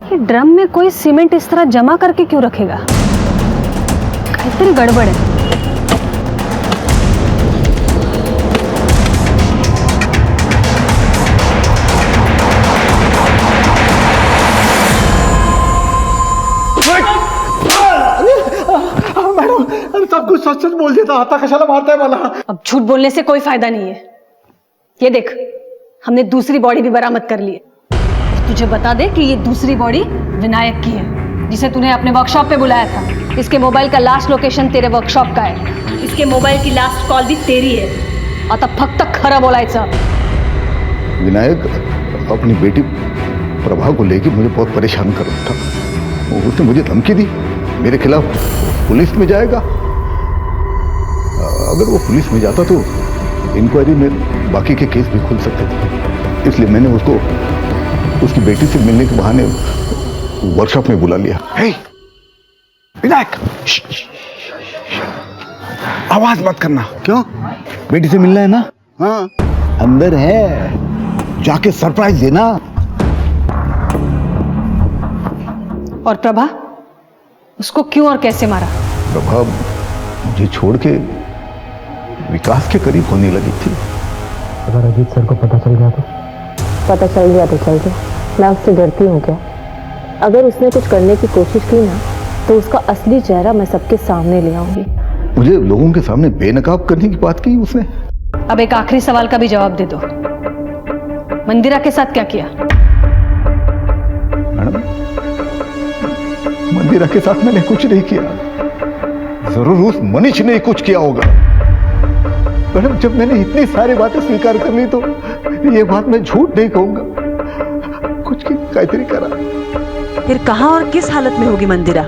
ये ड्रम में कोई सीमेंट इस तरह जमा करके क्यों रखेगा? कहीं गड़बड़ है। मैडम सब कुछ सच सच बोल देता, आता कशाला मारता है मला। अब झूठ बोलने से कोई फायदा नहीं है। ये देख, हमने दूसरी बॉडी भी बरामद कर ली है। तुझे बता दे कि ये दूसरी बॉडी विनायक की है, जिसे तूने अपने वर्कशॉप पे बुलाया था। इसके मोबाइल का लास्ट लोकेशन तेरे वर्कशॉप का है। इसके मोबाइल की लास्ट कॉल भी तेरी है। आता फक्त खरं बोलायचं। विनायक अपनी बेटी प्रभा को लेकर मुझे बहुत परेशान कर रहा था। उसने मुझे धमकी दी मेरे खिलाफ पुलिस में जाएगा। अगर वो पुलिस में जाता तो इंक्वायरी में बाकी के केस भी खुल सकते थे, इसलिए मैंने उसको उसकी बेटी से मिलने के बहाने वर्कशॉप में बुला लिया। हे विनायक, आवाज मत करना। क्यों? बेटी से मिलना है ना? हाँ अंदर है, जाके सरप्राइज देना। और प्रभा, उसको क्यों और कैसे मारा? प्रभा मुझे छोड़ के विकास के करीब होने लगी थी। अगर अजीत सर को पता चल गया तो? पता चल गया तो चल गया, मैं उससे डरती हूँ क्या? अगर उसने कुछ करने की कोशिश की ना तो उसका असली चेहरा मैं सबके सामने ले आऊंगी। मुझे लोगों के सामने बेनकाब करने की बात की उसने। अब एक आखिरी सवाल का भी जवाब दे दो, मंदिरा के साथ क्या किया? मैडम मंदिरा के साथ मैंने कुछ नहीं किया, जरूर उस मनीष ने कुछ किया होगा। मैडम जब मैंने इतनी सारी बातें स्वीकार कर ली तो ये बात मैं झूठ नहीं कहूंगा, कुछ की गायत्री करा। फिर कहाँ और किस हालत में होगी मंदिरा?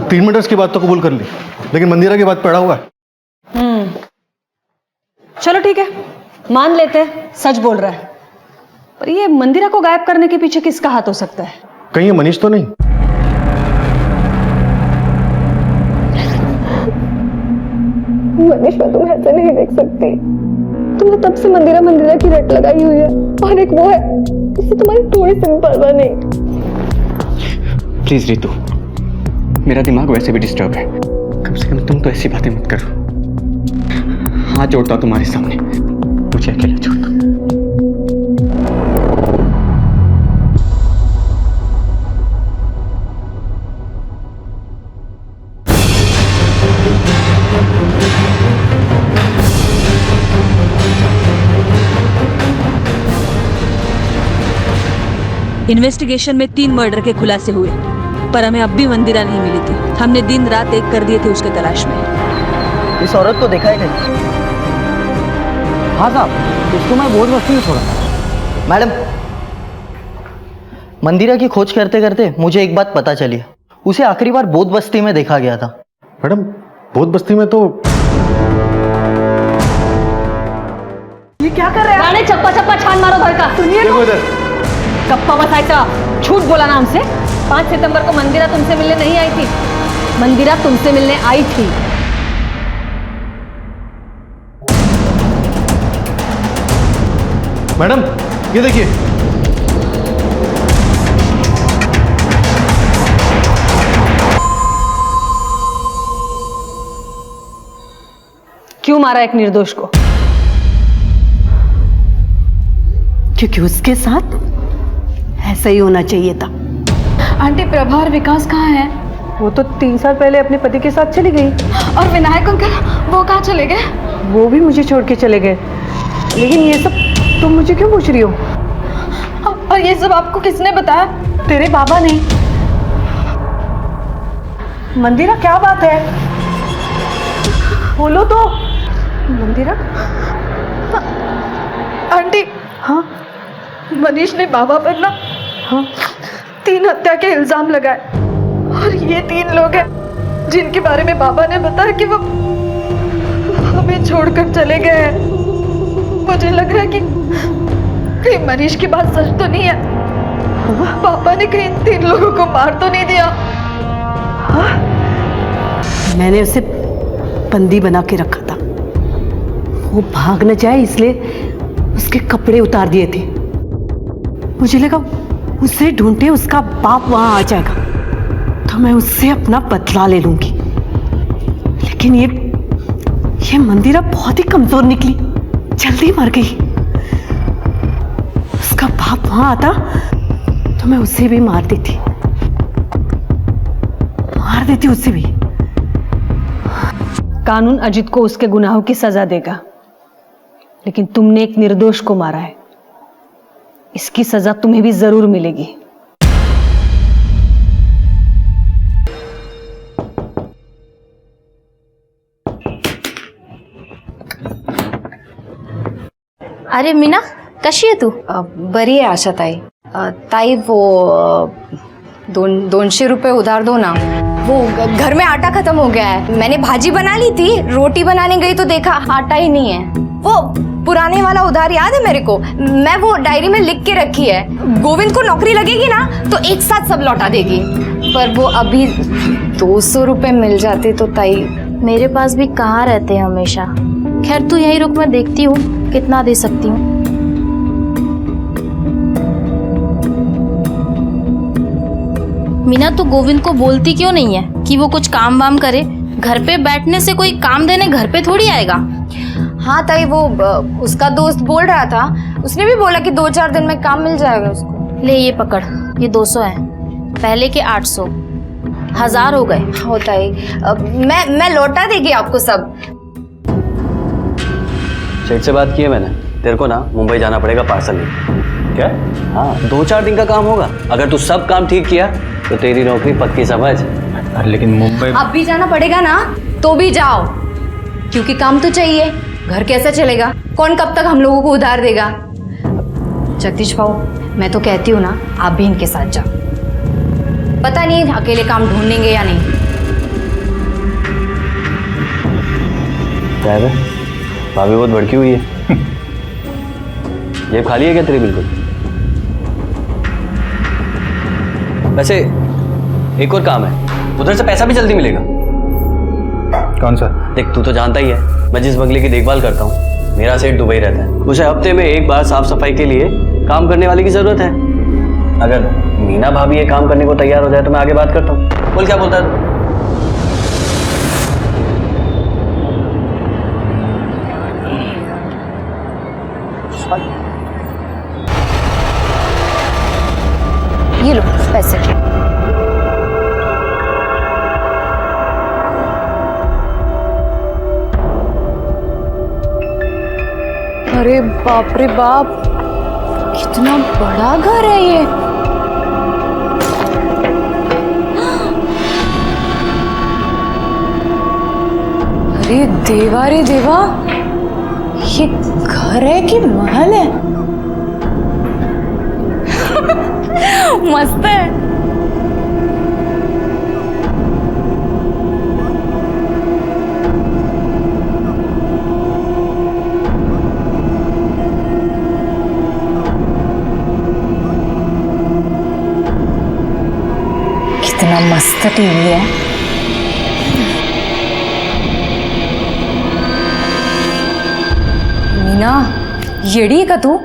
3 मीटर्स की बात तो कबूल कर ली, लेकिन मंदिरा की बात पड़ा हुआ है। चलो ठीक है, मान लेते हैं सच बोल रहा है, पर ये मंदिरा को गायब करने के पीछे किसका हाथ हो सकता है? कहीं ये मनीष तो नहीं? मनीष, मैं तुम्हें ऐसे नहीं देख सकती। तुमने तब से मंदिरा मंदिरा की रट लगाई हुई है, और एक वो है जिससे तुम्हारी थोड़ी सी परवाह नहीं। प्लीज रितु, मेरा दिमाग वैसे भी डिस्टर्ब है, कम से कम तुम तो ऐसी बातें मत करो। हाथ जोड़ता तुम्हारे सामने, मुझे अकेला छोड़ दो। इन्वेस्टिगेशन में 3 मर्डर के खुलासे हुए, पर हमें अब भी मंदिरा नहीं मिली थी। हमने दिन रात एक कर दिए थे उसके तलाश में। इस औरत को देखा है कहीं? हाँ साहब, इसको मैं बहुत बस्ती में छोड़ा। मैडम, मंदिरा की खोज करते करते मुझे एक बात पता चली। उसे आखिरी बार बोध बस्ती में देखा गया था। मैडम, बोध बस्ती में तो ये क्या कर रहे हैं? चप्पा चप्पा छान मारो घर का। सुनिए देखो इधर। चप्पा बसायचा, झूठ बोला ना हमसे। 5 सितंबर को मंदिरा तुमसे मिलने नहीं आई थी। मंदिरा तुमसे मिलने आई थी। मैडम, ये देखिए। क्यों मारा एक निर्दोष को? क्योंकि उसके साथ ऐसा ही होना चाहिए था। आंटी, प्रभा और विकास कहाँ हैं? वो तो 3 साल पहले अपने पति के साथ चली गई। और विनायक अंकल, वो कहाँ चले गए? वो भी मुझे छोड़ के चले गए। लेकिन ये सब तुम मुझे क्यों पूछ रही हो? और ये सब आपको किसने बताया? तेरे बाबा ने। मंदिरा, क्या बात है? बोलो तो। मंदिरा? आंटी, हाँ? मनीष ने बाबा पर ना हाँ? 3 हत्या के इल्जाम लगाए। और ये 3 लोग हैं जिनके बारे में बाबा ने बताया कि वो हमें छोड़कर चले गए हैं। मुझे लग रहा है कि कहीं मनीष की बात सच तो नहीं है। पापा ने कहीं 3 लोगों को मार तो नहीं दिया? मैंने उसे बंदी बना के रखा था। वो भाग न जाए इसलिए उसके कपड़े उतार दिए थे। मुझे लगा उसे ढूंढते उसका बाप वहां आ जाएगा तो मैं उससे अपना बदला ले लूंगी। लेकिन ये मंदिरा बहुत ही कमजोर निकली, जल्दी मर गई। उसका बाप वहां आता तो मैं उसे भी मार देती उसे भी। कानून अजित को उसके गुनाहों की सजा देगा, लेकिन तुमने एक निर्दोष को मारा है। इसकी सजा तुम्हें भी जरूर मिलेगी। अरे मीना, कशी आहे तू? बरी आहे आशा ताई. ताई वो 200 रुपए उधार दो ना. वो घर में आटा खत्म हो गया है. मैंने भाजी बना ली थी, रोटी बनाने गई तो देखा आटा ही नहीं है. वो पुराने वाला उधार याद है मेरे को? मैं वो डायरी में लिख के रखी है. गोविंद को नौकरी लगेगी ना तो एक साथ सब लौटा देगी. पर वो अभी 200 रुपए मिल जाते तो ताई. मेरे पास भी कहाँ रहते हैं हमेशा. खैर तू यही रुक, मैं देखती हूँ कितना दे सकती हूँ. मीना, तू गोविंद को बोलती क्यों नहीं है कि वो कुछ काम वाम करे? घर पे बैठने से कोई काम देने घर पे थोड़ी आएगा. हाँ ताई, वो उसका दोस्त बोल रहा था. उसने भी बोला कि 2-4 दिन में काम मिल जाएगा उसको. ले ये पकड़, ये 200 है. पहले के 800, 1000 हो गए. हो ताई, मैं लौटा देगी आपको सब. सेठ से बात की है मैंने. तेरे को ना मुंबई जाना पड़ेगा पार्सल लेके. क्या? हाँ, 2-4 दिन का काम होगा. अगर तू सब काम ठीक किया तो तेरी नौकरी पक्की समझ. लेकिन मुंबई अब भी जाना पड़ेगा ना, तो भी जाओ, क्योंकि काम तो चाहिए. घर कैसे चलेगा? कौन कब तक हम लोगों को उधार देगा? जगदीश भाऊ, मैं तो कहती हूँ ना, आप भी इनके साथ जाओ. पता नहीं अकेले काम ढूंढेंगे या नहीं. क्या है? भाभी बहुत भड़की हुई है. ये खाली है क्या तेरी? बिल्कुल. वैसे एक और काम है, उधर से पैसा भी जल्दी मिलेगा. कौन सा? देख, तू तो जानता ही है मैं जिस बंगले की देखभाल करता हूँ, मेरा सेठ दुबई रहता है. उसे हफ्ते में एक बार साफ सफाई के लिए काम करने वाले की जरूरत है. अगर मीना भाभी ये काम करने को तैयार हो जाए तो मैं आगे बात करता हूँ. बोल, क्या बोलता है तू? ये लो पैसे. अरे बाप रे बाप, कितना बड़ा घर है ये. अरे देवा रे देवा, ये घर है कि महल है? मस्त है। कितना मस्त टीवी है। मीना, येड़ी है का तू?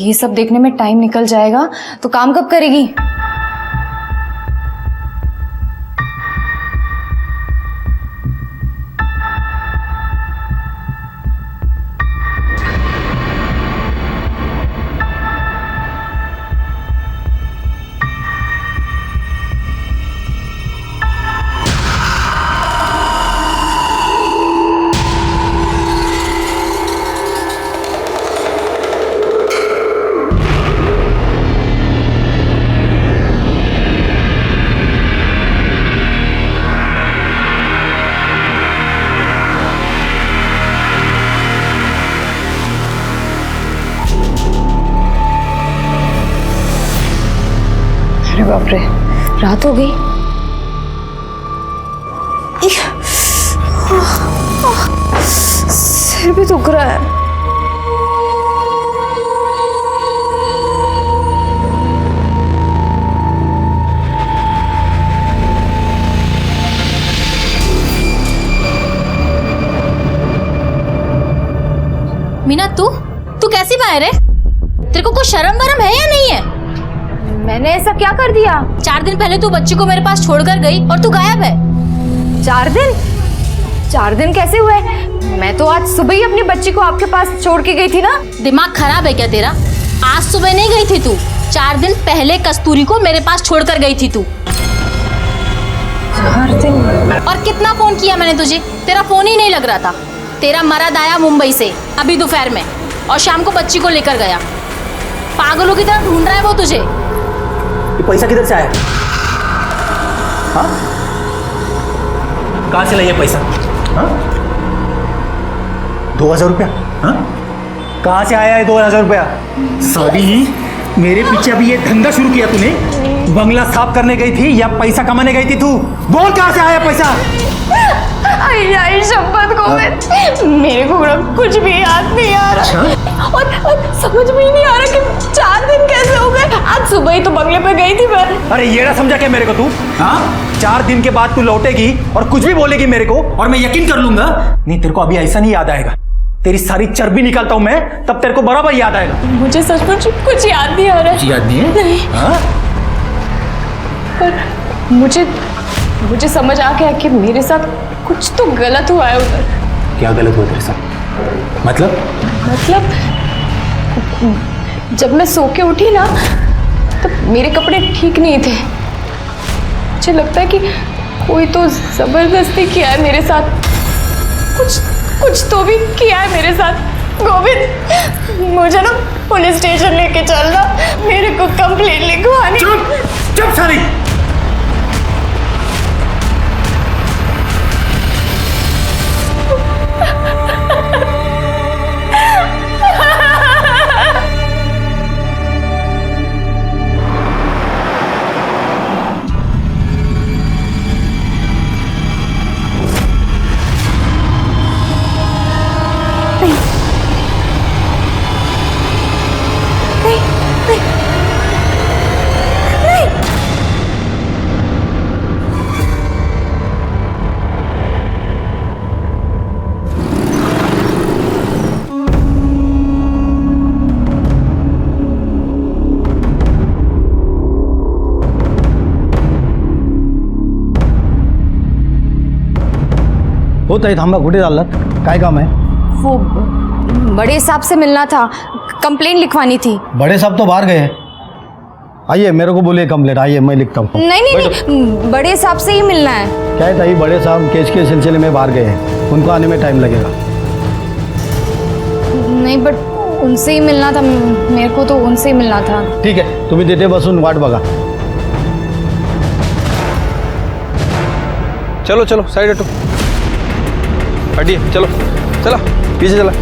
ये सब देखने में टाइम निकल जाएगा तो काम कब करेगी? अरे बाप रे, रात हो गई। सिर भी दुख रहा है। मीना, तू कैसी बाहर है? तेरे को कुछ शर्म वरम है या नहीं है? मैंने ऐसा क्या कर दिया? 4 दिन पहले तू बच्ची को मेरे पास छोड़कर गई और तू गायब है। 4 दिन? 4 दिन कैसे हुए? मैं तो आज सुबह ही अपनी बच्ची को आपके पास छोड़ के गई थी ना। दिमाग खराब है क्या तेरा? आज सुबह नहीं गई थी तू, 4 दिन पहले कस्तूरी को मेरे पास छोड़कर गई थी तू। 4 दिन? और कितना फोन किया मैंने तुझे, तेरा फोन ही नहीं लग रहा था। तेरा मर्द आया मुंबई से अभी दोपहर में और शाम को बच्ची को लेकर गया। पागलों की तरह ढूंढ रहा है वो तुझे। ये पैसा किधर से आया? हाँ, कहाँ से लाया पैसा? हाँ, 2000 रुपया? हाँ, कहाँ से आया है 2000 रुपया? सॉरी, मेरे पीछे अभी ये धंधा शुरू किया तूने? बंगला साफ करने गई थी या पैसा कमाने गई थी तू? बोल कहाँ से आया पैसा? आई शपथ गोविंद, मेरे को कुछ भी याद नहीं आ रहा। और समझ में ही नहीं आ रहा कि 4 दिन कैसे हो गए। आज सुबह ही तो बंगले पे गई थी मैं। अरे ये ना समझा क्या मेरे को तू? हाँ, 4 दिन के बाद तू लौटेगी और कुछ भी बोलेगी मेरे को और मैं यकीन कर लूंगा। नहीं, तेरे को अभी ऐसा नहीं याद आएगा। तेरी सारी चर्बी निकालता हूं मैं, तब तेरे को बराबर याद आएगा। मुझे सचमुच कुछ याद नहीं आ रहा है। याद नहीं है? नहीं। हाँ? पर मुझे समझ आ गया कि मेरे साथ कुछ तो गलत हुआ है उधर। क्या गलत हुआ तेरे साथ? मतलब जब मैं सो के उठी ना, तब मेरे कपड़े ठीक नहीं थे। मुझे लगता है कि कोई तो जबरदस्ती किया है मेरे साथ। कुछ तो भी किया है मेरे साथ। गोविंद, मुझे ना पुलिस स्टेशन लेके चलना, मेरे को कंप्लेंट लिखवानी। चुप सारी। होता है थांबा कुठे चाललात? काय काम है? वो बड़े साहब से मिलना था, कंप्लेंट लिखवानी थी। बड़े साहब तो बाहर गए हैं। आइए, मेरे को बोलिए कंप्लेंट। आइए, मैं लिखता हूँ। नहीं, बड़े साहब से ही मिलना है। क्या है ताई, बड़े साहब केस के सिलसिले में बाहर गए हैं, उनको आने में टाइम लगेगा। नहीं, बट उनसे ही मिलना था, मेरे को तो उनसे ही मिलना था। ठीक है, तुम्ही तिथे बसून वाट बघा। चलो चलो साइड हटो। हटिए, चलो चला पीछे चला।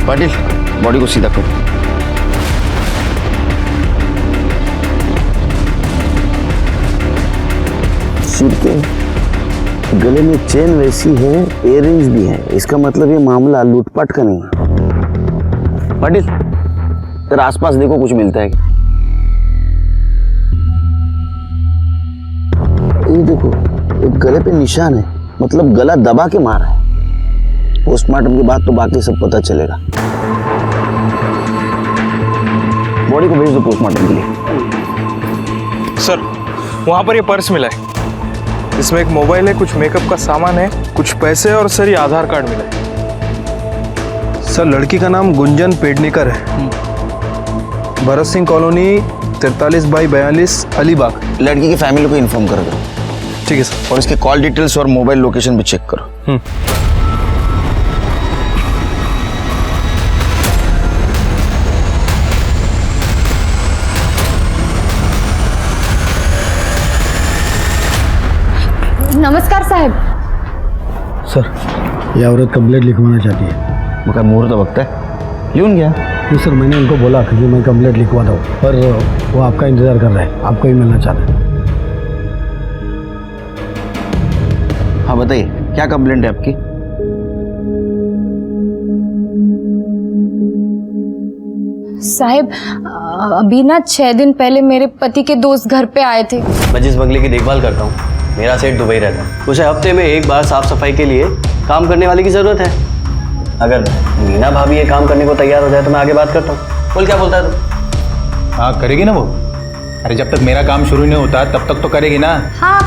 पाटिल बॉडी को सीधा करो। सिर के गले में चेन वैसी है, इयररिंग्स भी है, इसका मतलब ये मामला लूटपाट का नहीं है। पाटिल तेरे आसपास देखो कुछ मिलता है। ये देखो एक गले पे निशान है, मतलब गला दबा के मारा है। पोस्टमार्टम के बाद तो बाकी सब पता चलेगा। बॉडी को भेज दो पोस्टमार्टम के लिए। सर वहाँ पर ये पर्स मिला है, इसमें एक मोबाइल है, कुछ मेकअप का सामान है, कुछ पैसे और सर ये आधार कार्ड मिला है। सर लड़की का नाम गुंजन पेडनेकर है, भरत सिंह कॉलोनी 43/42 अलीबाग। लड़की की फैमिली को इन्फॉर्म कर दो। ठीक है सर। और इसके कॉल डिटेल्स और मोबाइल लोकेशन भी चेक करो। नमस्कार साहब। सर ये औरत का ब्लड लिखवाना चाहती है। वो क्या मुहूर्त वक्त है, क्यों गया? जी सर, मैंने उनको बोला कि मैं कंप्लेंट लिखवा दूँ, पर वो आपका इंतज़ार कर रहे हैं, आपको ही मिलना चाहते हैं। हाँ बताइए क्या कंप्लेंट है आपकी? साहब अभी ना 6 दिन पहले मेरे पति के दोस्त घर पे आए थे। मैं जिस बंगले की देखभाल करता हूँ मेरा सेठ दुबई रहता है, उसे हफ्ते में एक बार साफ सफाई के लिए काम करने वाले की ज़रूरत है। अगर मीना भाभी ये काम करने को तैयार हो जाए तो मैं आगे बात करता हूँ। बोल क्या बोलता है तू? हाँ करेगी ना वो। अरे जब तक मेरा काम शुरू नहीं होता तब तक तो करेगी ना। हाँ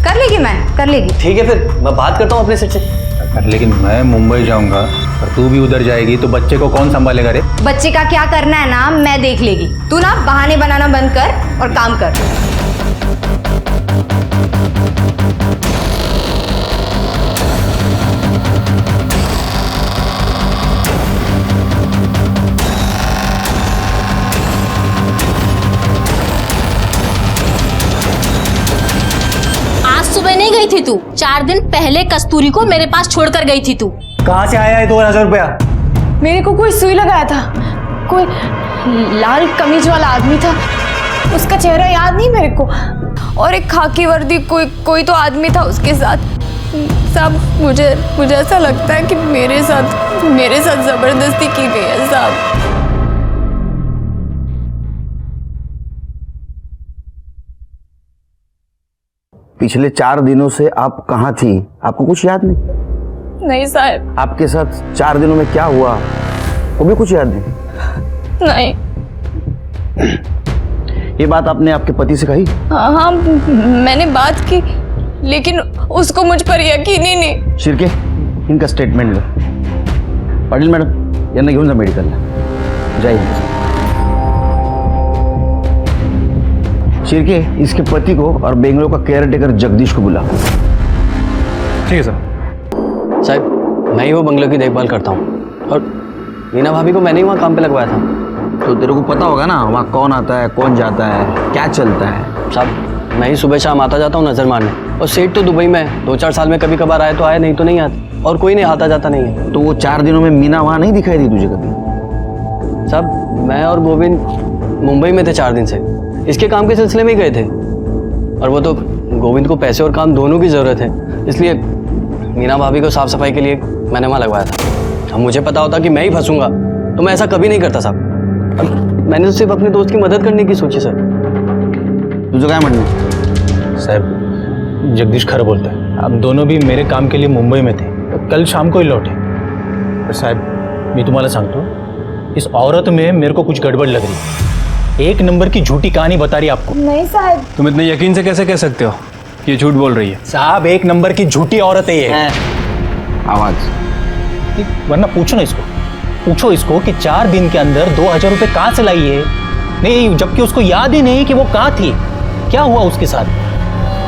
कर लेगी, मैं कर लेगी। ठीक है फिर मैं बात करता हूँ अपने सेठ से। लेकिन मैं मुंबई जाऊंगा और तू भी उधर जाएगी तो बच्चे को कौन संभालेगा रे? बच्चे का क्या करना है ना मैं देख लेगी। तू ना बहाने बनाना बंद कर और काम कर। सुबह नहीं गई थी तू, 4 दिन पहले कस्तूरी को मेरे पास छोड़कर गई थी तू। कहाँ से आया है 2000 रुपया? मेरे को कोई सुई लगाया था, कोई लाल कमीज वाला आदमी था, उसका चेहरा याद नहीं मेरे को, और एक खाकी वर्दी कोई तो आदमी था उसके साथ। साहब मुझे ऐसा लगता है कि मेरे साथ जबरदस्ती की गई है साहब। पिछले 4 दिनों से आप कहाँ थी, आपको कुछ याद नहीं? नहीं साहब। आपके साथ 4 दिनों में क्या हुआ वो भी कुछ याद नहीं? नहीं। ये बात आपने आपके पति से कही? हाँ मैंने बात की, लेकिन उसको मुझ पर यकीन ही नहीं। शिरके इनका स्टेटमेंट लो। पाटिल मॅडम यांना घेऊन जा मेडिकलला। जय हिंद। शिरके इसके पति को और बेंगलोर का केयर टेकर जगदीश को बुला। ठीक है सर। साहब मैं ही वो बंगले की देखभाल करता हूँ और मीना भाभी को मैंने ही वहाँ काम पे लगवाया था। तो तेरे को पता होगा ना वहाँ कौन आता है, कौन जाता है, क्या चलता है? साहब मैं ही सुबह शाम आता जाता हूँ नजर मारने, और सेठ तो दुबई में 2-4 साल में कभी कभार आए तो आए, नहीं तो नहीं आते, और कोई नहीं आता जाता नहीं है। तो वो 4 दिनों में मीना वहाँ नहीं दिखाई दी तुझे कभी? साहब मैं और गोविंद मुंबई में थे 4 दिन से, इसके काम के सिलसिले में ही गए थे, और वो तो गोविंद को पैसे और काम दोनों की ज़रूरत है, इसलिए मीना भाभी को साफ सफाई के लिए मैंने वहाँ लगवाया था। अब मुझे पता होता कि मैं ही फंसूंगा तो मैं ऐसा कभी नहीं करता साहब। मैंने तो सिर्फ अपने दोस्त की मदद करने की सोची सर। तुझे काय म्हणणं? साहब जगदीश खरं बोलता है, हम दोनों भी मेरे काम के लिए मुंबई में थे, कल शाम को ही लौटे। पर साहब मैं तुम्हाला सांगतो, इस औरत में मेरे को कुछ गड़बड़ लग रही है। एक नंबर की झूठी कहानी बता रही आपको। नहीं साहब। तुम इतने यकीन से कैसे कह सकते हो ये झूठ बोल रही है? साहब 1 नंबर की झूठी औरत है ये। आवाज वरना पूछो ना इसको, पूछो इसको कि 4 दिन के अंदर 2000 रुपये कहाँ से लाई है। नहीं, जबकि उसको याद ही नहीं कि वो कहाँ थी, क्या हुआ उसके साथ।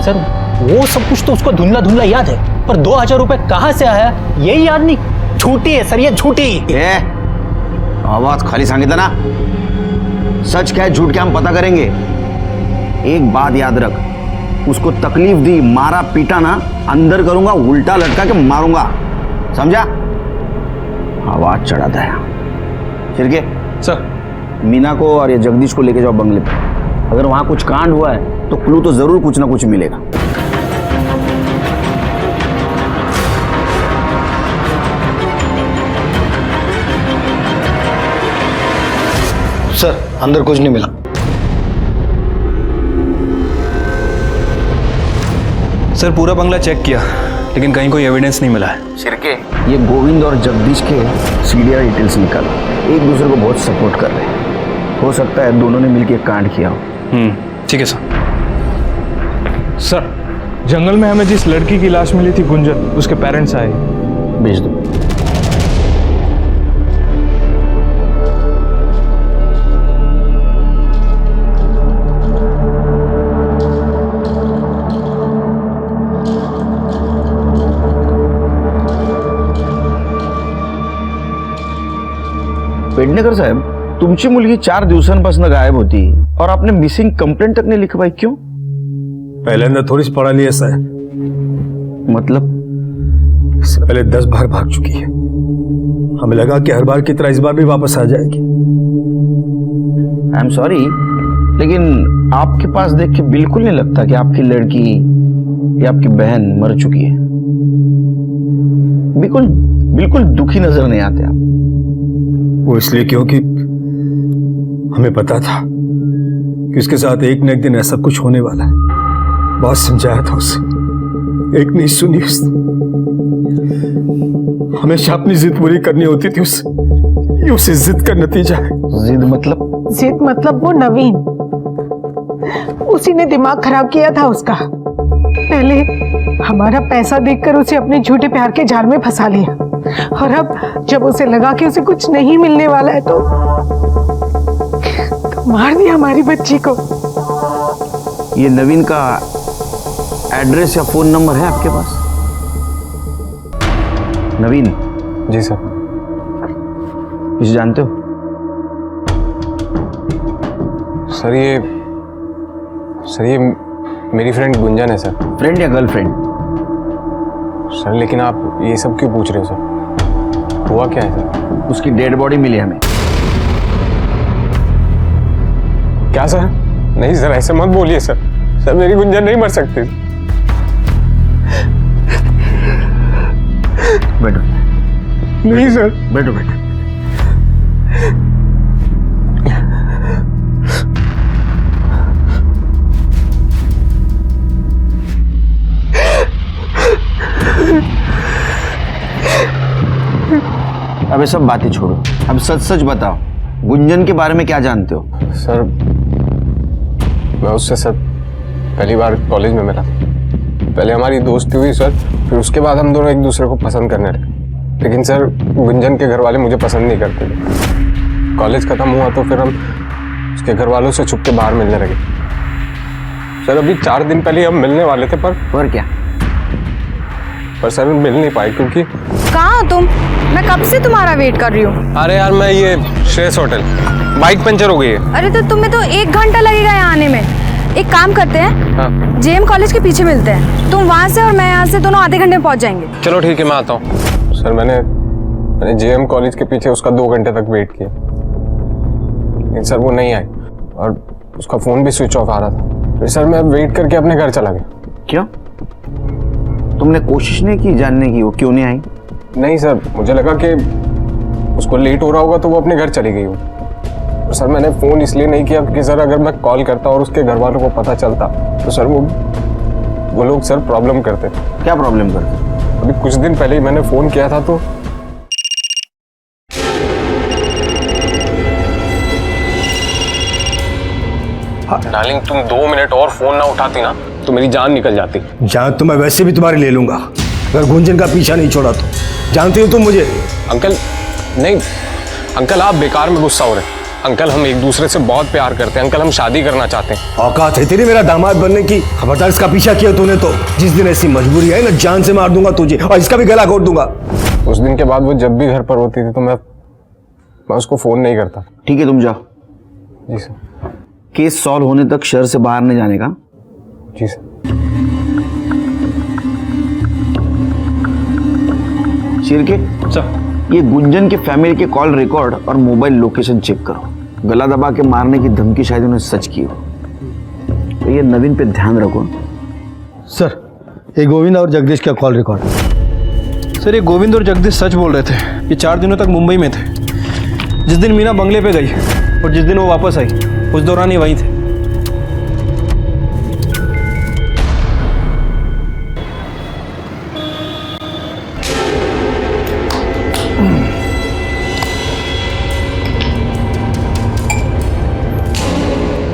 सर वो सब कुछ तो उसको धुंधला धुंधला याद है, पर 2000 रुपये कहाँ से आया यही याद नहीं। झूठी है सर, ये झूठी। आवाज खाली सांगितलं ना, सच क्या है झूठ क्या हम पता करेंगे। एक बात याद रख, उसको तकलीफ दी, मारा पीटा ना, अंदर करूंगा, उल्टा लटका के मारूंगा, समझा? आवाज चढ़ाता है। शिर्के सर, मीना को और ये जगदीश को लेके जाओ बंगले पे। अगर वहां कुछ कांड हुआ है तो क्लू तो जरूर कुछ ना कुछ मिलेगा। सर अंदर कुछ नहीं मिला। सर पूरा बंगला चेक किया लेकिन कहीं कोई एविडेंस नहीं मिला है। शिर्के, ये गोविंद और जगदीश के सीडीआर डिटेल्स निकालो, एक दूसरे को बहुत सपोर्ट कर रहे हैं, हो सकता है दोनों ने मिलकर कांड किया हो। ठीक है सर। सर जंगल में हमें जिस लड़की की लाश मिली थी गुंजन, उसके पेरेंट्स आए। भेज दो। पेडणेकर साहेब, तुमची मुलगी 4 दिवसांपासून गायब होती और आपने मिसिंग कंप्लेंट तक नहीं लिखवाई, क्यों? पहले थोड़ी पढ़ा लिया साहब। मतलब? इससे पहले 10 बार भाग चुकी है। हमें लगा कि हर बार की तरह इस बार भी वापस आ जाएगी। आई एम सॉरी, लेकिन आपके पास देख के बिल्कुल नहीं लगता कि आपकी लड़की या आपकी बहन मर चुकी है। बिल्कुल बिल्कुल दुखी नजर नहीं आते आप। वो इसलिए क्योंकि हमें पता था कि उसके साथ एक न एक दिन ऐसा कुछ होने वाला है। बहुत समझाया था उसे, एक नहीं सुनी उसने। हमेशा अपनी जिद पूरी करनी होती थी उससे, ये उसे जिद का नतीजा है। जिद मतलब? जिद मतलब वो नवीन, उसी ने दिमाग खराब किया था उसका। पहले हमारा पैसा देखकर उसे अपने झूठे प्यार के जाल में फंसा लिया, और अब जब उसे लगा कि उसे कुछ नहीं मिलने वाला है तो मार दिया हमारी बच्ची को। ये नवीन का एड्रेस या फोन नंबर है आपके पास? नवीन? जी सर। इसे जानते हो? सर ये मेरी फ्रेंड गुंजन है सर। फ्रेंड या गर्लफ्रेंड? सर लेकिन आप ये सब क्यों पूछ रहे हो सर? हुआ क्या है सर? उसकी डेड बॉडी मिली हमें। क्या सर? नहीं सर, ऐसे मत बोलिए सर। सर मेरी गुंजन नहीं मर सकती। बैठो। नहीं सर। बैठो बैठो। अब ये सब बातें छोड़ो, अब सच सच बताओ, गुंजन के बारे में क्या जानते हो? सर मैं उससे सर पहली बार कॉलेज में मिला। पहले हमारी दोस्ती हुई सर, फिर उसके बाद हम दोनों एक दूसरे को पसंद करने लगे। लेकिन सर गुंजन के घर वाले मुझे पसंद नहीं करते थे। कॉलेज खत्म हुआ तो फिर हम उसके घर वालों से छुप के बाहर मिलने लगे। सर अभी 4 दिन पहले हम मिलने वाले थे, पर क्या? पर सर मिल नहीं पाए क्योंकि। कहाँ हो तुम? मैं कब से तुम्हारा वेट कर रही हूँ। अरे यार मैं ये श्रेयस होटल, बाइक पंचर हो गई है। अरे तो तुम्हें तो 1 घंटा लगेगा यहाँ आने में। एक काम करते हैं, हाँ। जेएम कॉलेज के पीछे मिलते हैं। तुम वहाँ से और मैं यहाँ से, दोनों आधे घंटे में पहुँच जाएंगे। चलो ठीक है, मैं आता हूँ। सर मैंने जेएम कॉलेज के पीछे उसका 2 घंटे तक वेट किया, लेकिन सर वो नहीं आई और उसका फ़ोन भी स्विच ऑफ आ रहा था। फिर सर मैं वेट करके अपने घर चला गया। क्यों? तुमने कोशिश नहीं की जानने की वो क्यों नहीं आई? नहीं सर, मुझे लगा कि उसको लेट हो रहा होगा तो वो अपने घर चली गई हो। तो सर मैंने फ़ोन इसलिए नहीं किया क्योंकि सर अगर मैं कॉल करता और उसके घर वालों को पता चलता तो सर वो लोग सर प्रॉब्लम करते। क्या प्रॉब्लम करते? अभी कुछ दिन पहले ही मैंने फ़ोन किया था तो डार्लिंग तुम 2 मिनट और फ़ोन ना उठाती ना तो मेरी जान निकल जाती। जान तो मैं वैसे भी तुम्हारी ले लूंगा अगर गुंजन का पीछा नहीं छोड़ा तो। जानते हो तुम मुझे? अंकल नहीं अंकल, आप बेकार में गुस्सा हो रहे हैं। अंकल हम एक दूसरे से बहुत प्यार करते हैं अंकल, हम शादी करना चाहते हैं। औकात है तेरी मेरा दामाद बनने की? खबरदार इसका पीछा किया तूने तो जिस दिन ऐसी मजबूरी है ना, जान से मार दूंगा तुझे और इसका भी गला घोट दूंगा। उस दिन के बाद वो जब भी घर पर होती थी तो मैं उसको फोन नहीं करता। ठीक है तुम जाओ। जी सर। केस सॉल्व होने तक शहर से बाहर नहीं जाने का। जी सर। शिरके सर, ये गुंजन के फैमिली के कॉल रिकॉर्ड और मोबाइल लोकेशन चेक करो। गला दबा के मारने की धमकी शायद उन्हें सच की हो, तो ये नवीन पे ध्यान रखो। सर, ये गोविंद और जगदीश का कॉल रिकॉर्ड। सर, ये गोविंद और जगदीश सच बोल रहे थे। ये 4 दिनों तक मुंबई में थे। जिस दिन मीना बंगले पे गई और जिस दिन वो वापस आई, उस दौरान ये वहीं थे।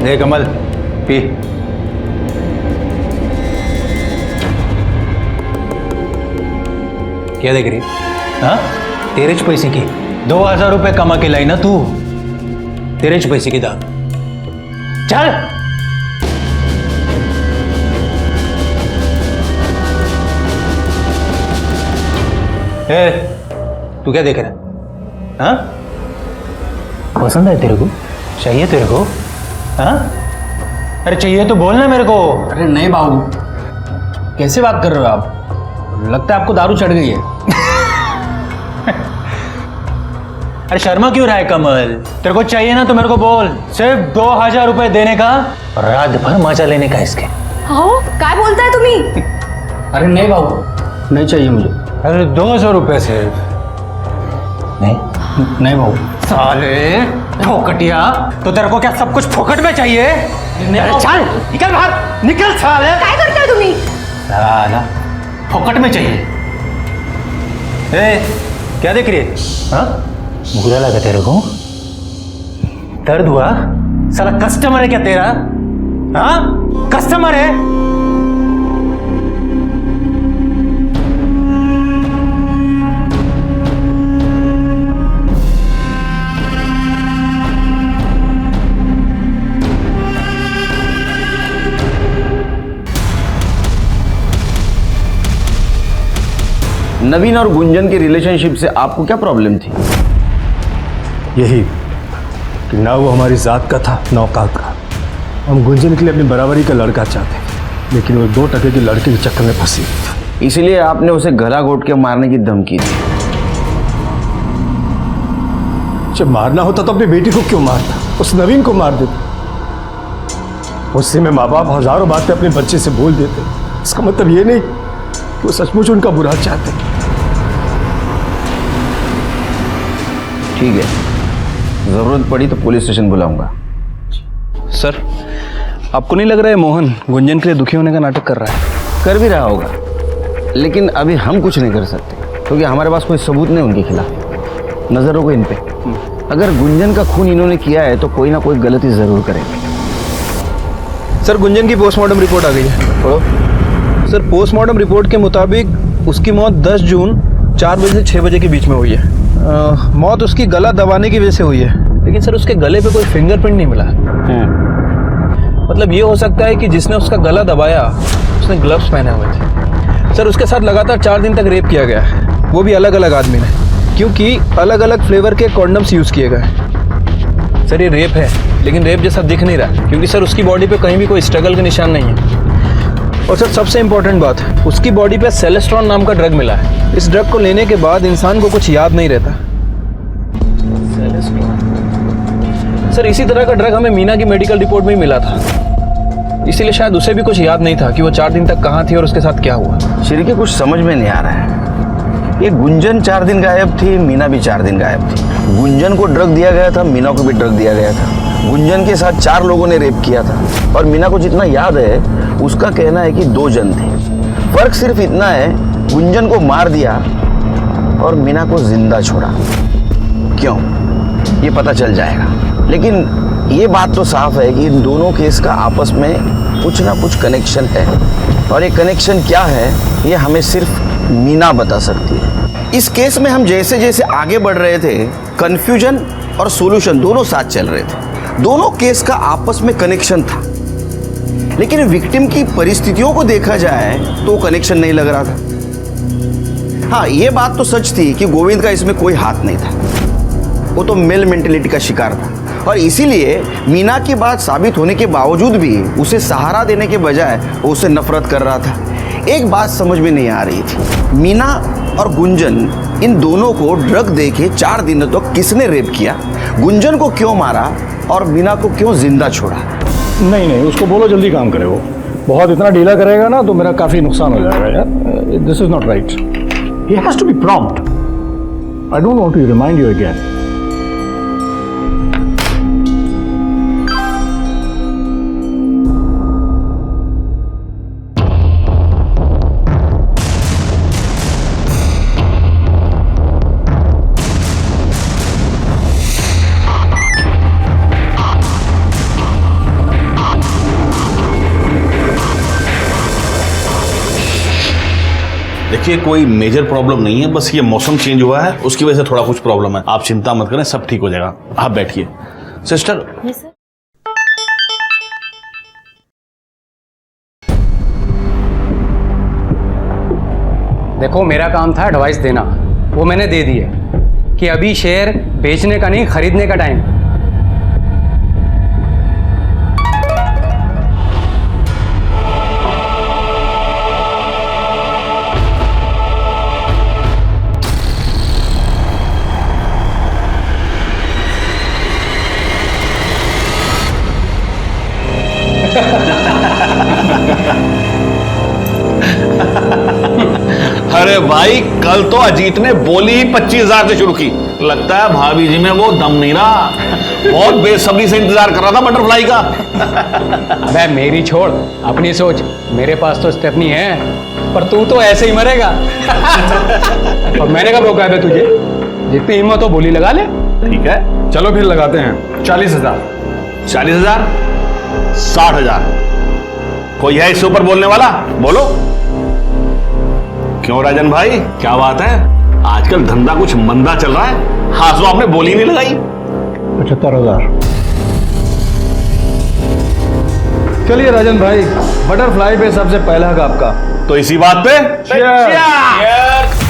देख कमल, पी। क्या देख रही? हाँ, तेरे च पैसे की 2000 रुपये कमा के लाई ना तू। तेरे च पैसे की दाग। चल। ए, तू क्या देख रहा है? हाँ, पसंद है तेरे को? चाहिए तेरे को? हाँ? अरे चाहिए तो बोलना मेरे को। अरे नहीं बाबू, कैसे बात कर रहे हो आप? लगता है आपको दारू चढ़ गई है। अरे शर्मा क्यों रहा है कमल? तेरे को चाहिए ना तो मेरे को बोल। सिर्फ 2000 रुपए देने का और रात भर मजा लेने का इसके। हाँ, क्या बोलता है तुम्ही? अरे नहीं बाबू, नहीं चाहिए मुझे। अरे 200 रुपए सिर्फ। नहीं बाबू। साले फोकटिया, तो तेरे को क्या सब कुछ फोकट में चाहिए? अरे चल निकल बाहर, निकल साले। क्या करते हो तुम्ही? साला फोकट में चाहिए। ए, क्या देख रही है? हाँ, बुरा लगा तेरे को? दर्द हुआ? साला कस्टमर है क्या तेरा? हाँ, कस्टमर है? नवीन और गुंजन के रिलेशनशिप से आपको क्या प्रॉब्लम थी? यही कि ना वो हमारी जात का था ना औकात का। हम गुंजन के लिए अपनी बराबरी का लड़का चाहते थे, लेकिन वो 2 टके के लड़के के चक्कर में फंसी थी। इसलिए आपने उसे गला घोट के मारने की धमकी दी। जब मारना होता तो अपनी बेटी को क्यों मारता? उस नवीन को मार देता। उससे में माँ बाप हजारों बातें अपने बच्चे से बोल देते। इसका मतलब ये नहीं कि वो सचमुच उनका बुरा चाहते। ठीक है, जरूरत पड़ी तो पुलिस स्टेशन बुलाऊंगा। सर, आपको नहीं लग रहा है मोहन गुंजन के लिए दुखी होने का नाटक कर रहा है? कर भी रहा होगा, लेकिन अभी हम कुछ नहीं कर सकते क्योंकि हमारे पास कोई सबूत नहीं उनके खिलाफ। नजर रखो इन पे। अगर गुंजन का खून इन्होंने किया है तो कोई ना कोई गलती जरूर करेंगे। सर, गुंजन की पोस्टमार्टम रिपोर्ट आ गई है। पढ़ो। सर, पोस्टमार्टम रिपोर्ट के मुताबिक उसकी मौत 10 जून 4 बजे से 6 बजे के बीच में हुई है। मौत उसकी गला दबाने की वजह से हुई है, लेकिन सर उसके गले पे कोई फिंगरप्रिंट नहीं मिला। मतलब ये हो सकता है कि जिसने उसका गला दबाया उसने ग्लव्स पहने हुए थे। सर, उसके साथ लगातार 4 दिन तक रेप किया गया है, वो भी अलग अलग आदमी ने, क्योंकि अलग अलग फ्लेवर के कॉन्डम्स यूज़ किए गए। सर, ये रेप है, लेकिन रेप जैसा दिख नहीं रहा, क्योंकि सर उसकी बॉडी पे कहीं भी कोई स्ट्रगल का निशान नहीं है। और सर, सबसे इंपॉर्टेंट बात, उसकी बॉडी पे सेलेस्ट्रॉन नाम का ड्रग मिला है। इस ड्रग को लेने के बाद इंसान को कुछ याद नहीं रहता। सर, इसी तरह का ड्रग हमें मीना की मेडिकल रिपोर्ट में ही मिला था, इसीलिए शायद उसे भी कुछ याद नहीं था कि वो 4 दिन तक कहाँ थी और उसके साथ क्या हुआ। श्री कुछ समझ में नहीं आ रहा है। ये गुंजन 4 दिन गायब थी, मीना भी 4 दिन गायब थी। गुंजन को ड्रग दिया गया था, मीना को भी ड्रग दिया गया था। गुंजन के साथ 4 लोगों ने रेप किया था और मीना को जितना याद है उसका कहना है कि 2 जन थे। फर्क सिर्फ इतना है, गुंजन को मार दिया और मीना को जिंदा छोड़ा। क्यों, ये पता चल जाएगा, लेकिन ये बात तो साफ है कि इन दोनों केस का आपस में कुछ ना कुछ कनेक्शन है, और ये कनेक्शन क्या है ये हमें सिर्फ मीना बता सकती है। इस केस में हम जैसे जैसे आगे बढ़ रहे थे, कंफ्यूजन और सॉल्यूशन दोनों साथ चल रहे थे। दोनों केस का आपस में कनेक्शन था, लेकिन विक्टिम की परिस्थितियों को देखा जाए तो कनेक्शन नहीं लग रहा था। हाँ, ये बात तो सच थी कि गोविंद का इसमें कोई हाथ नहीं था, वो तो मेल मेंटेलिटी का शिकार था, और इसीलिए मीना की बात साबित होने के बावजूद भी उसे सहारा देने के बजाय वो उससे नफरत कर रहा था। एक बात समझ में नहीं आ रही थी, मीना और गुंजन इन दोनों को ड्रग देके 4 दिनों तक किसने रेप किया, गुंजन को क्यों मारा और मीना को क्यों जिंदा छोड़ा। नहीं नहीं, उसको बोलो जल्दी काम करे। वो बहुत इतना ढीला करेगा ना तो मेरा काफी नुकसान हो जाएगा यार। This is not right, he has to be prompt. I don't want to remind you again. देखिए कोई मेजर प्रॉब्लम नहीं है, बस ये मौसम चेंज हुआ है उसकी वजह से थोड़ा कुछ प्रॉब्लम है। आप चिंता मत करें, सब ठीक हो जाएगा। आप बैठिए। सिस्टर, देखो मेरा काम था एडवाइस देना, वो मैंने दे दी है कि अभी शेयर बेचने का नहीं खरीदने का टाइम। अरे भाई कल तो अजीत ने बोली ही 25,000 से शुरू की। लगता है भाभी जी में वो दम नहीं रहा, बहुत बेसब्री से इंतजार कर रहा था बटरफ्लाई का। अबे मेरी छोड़, अपनी सोच। मेरे पास तो स्टेफनी है, पर तू तो ऐसे ही मरेगा। और मैंने कब रोका है तुझे? जितनी हिम्मत हो बोली लगा ले। ठीक है चलो फिर लगाते हैं 40,000। 40,000, 60,000। कोई है इससे ऊपर बोलने वाला? बोलो। क्यों राजन भाई, क्या बात है? आजकल धंधा कुछ मंदा चल रहा है, हाँ तो आपने बोली नहीं लगाई। 75,000। चलिए राजन भाई, बटरफ्लाई पे सबसे पहला हक आपका। तो इसी बात पे Cheers!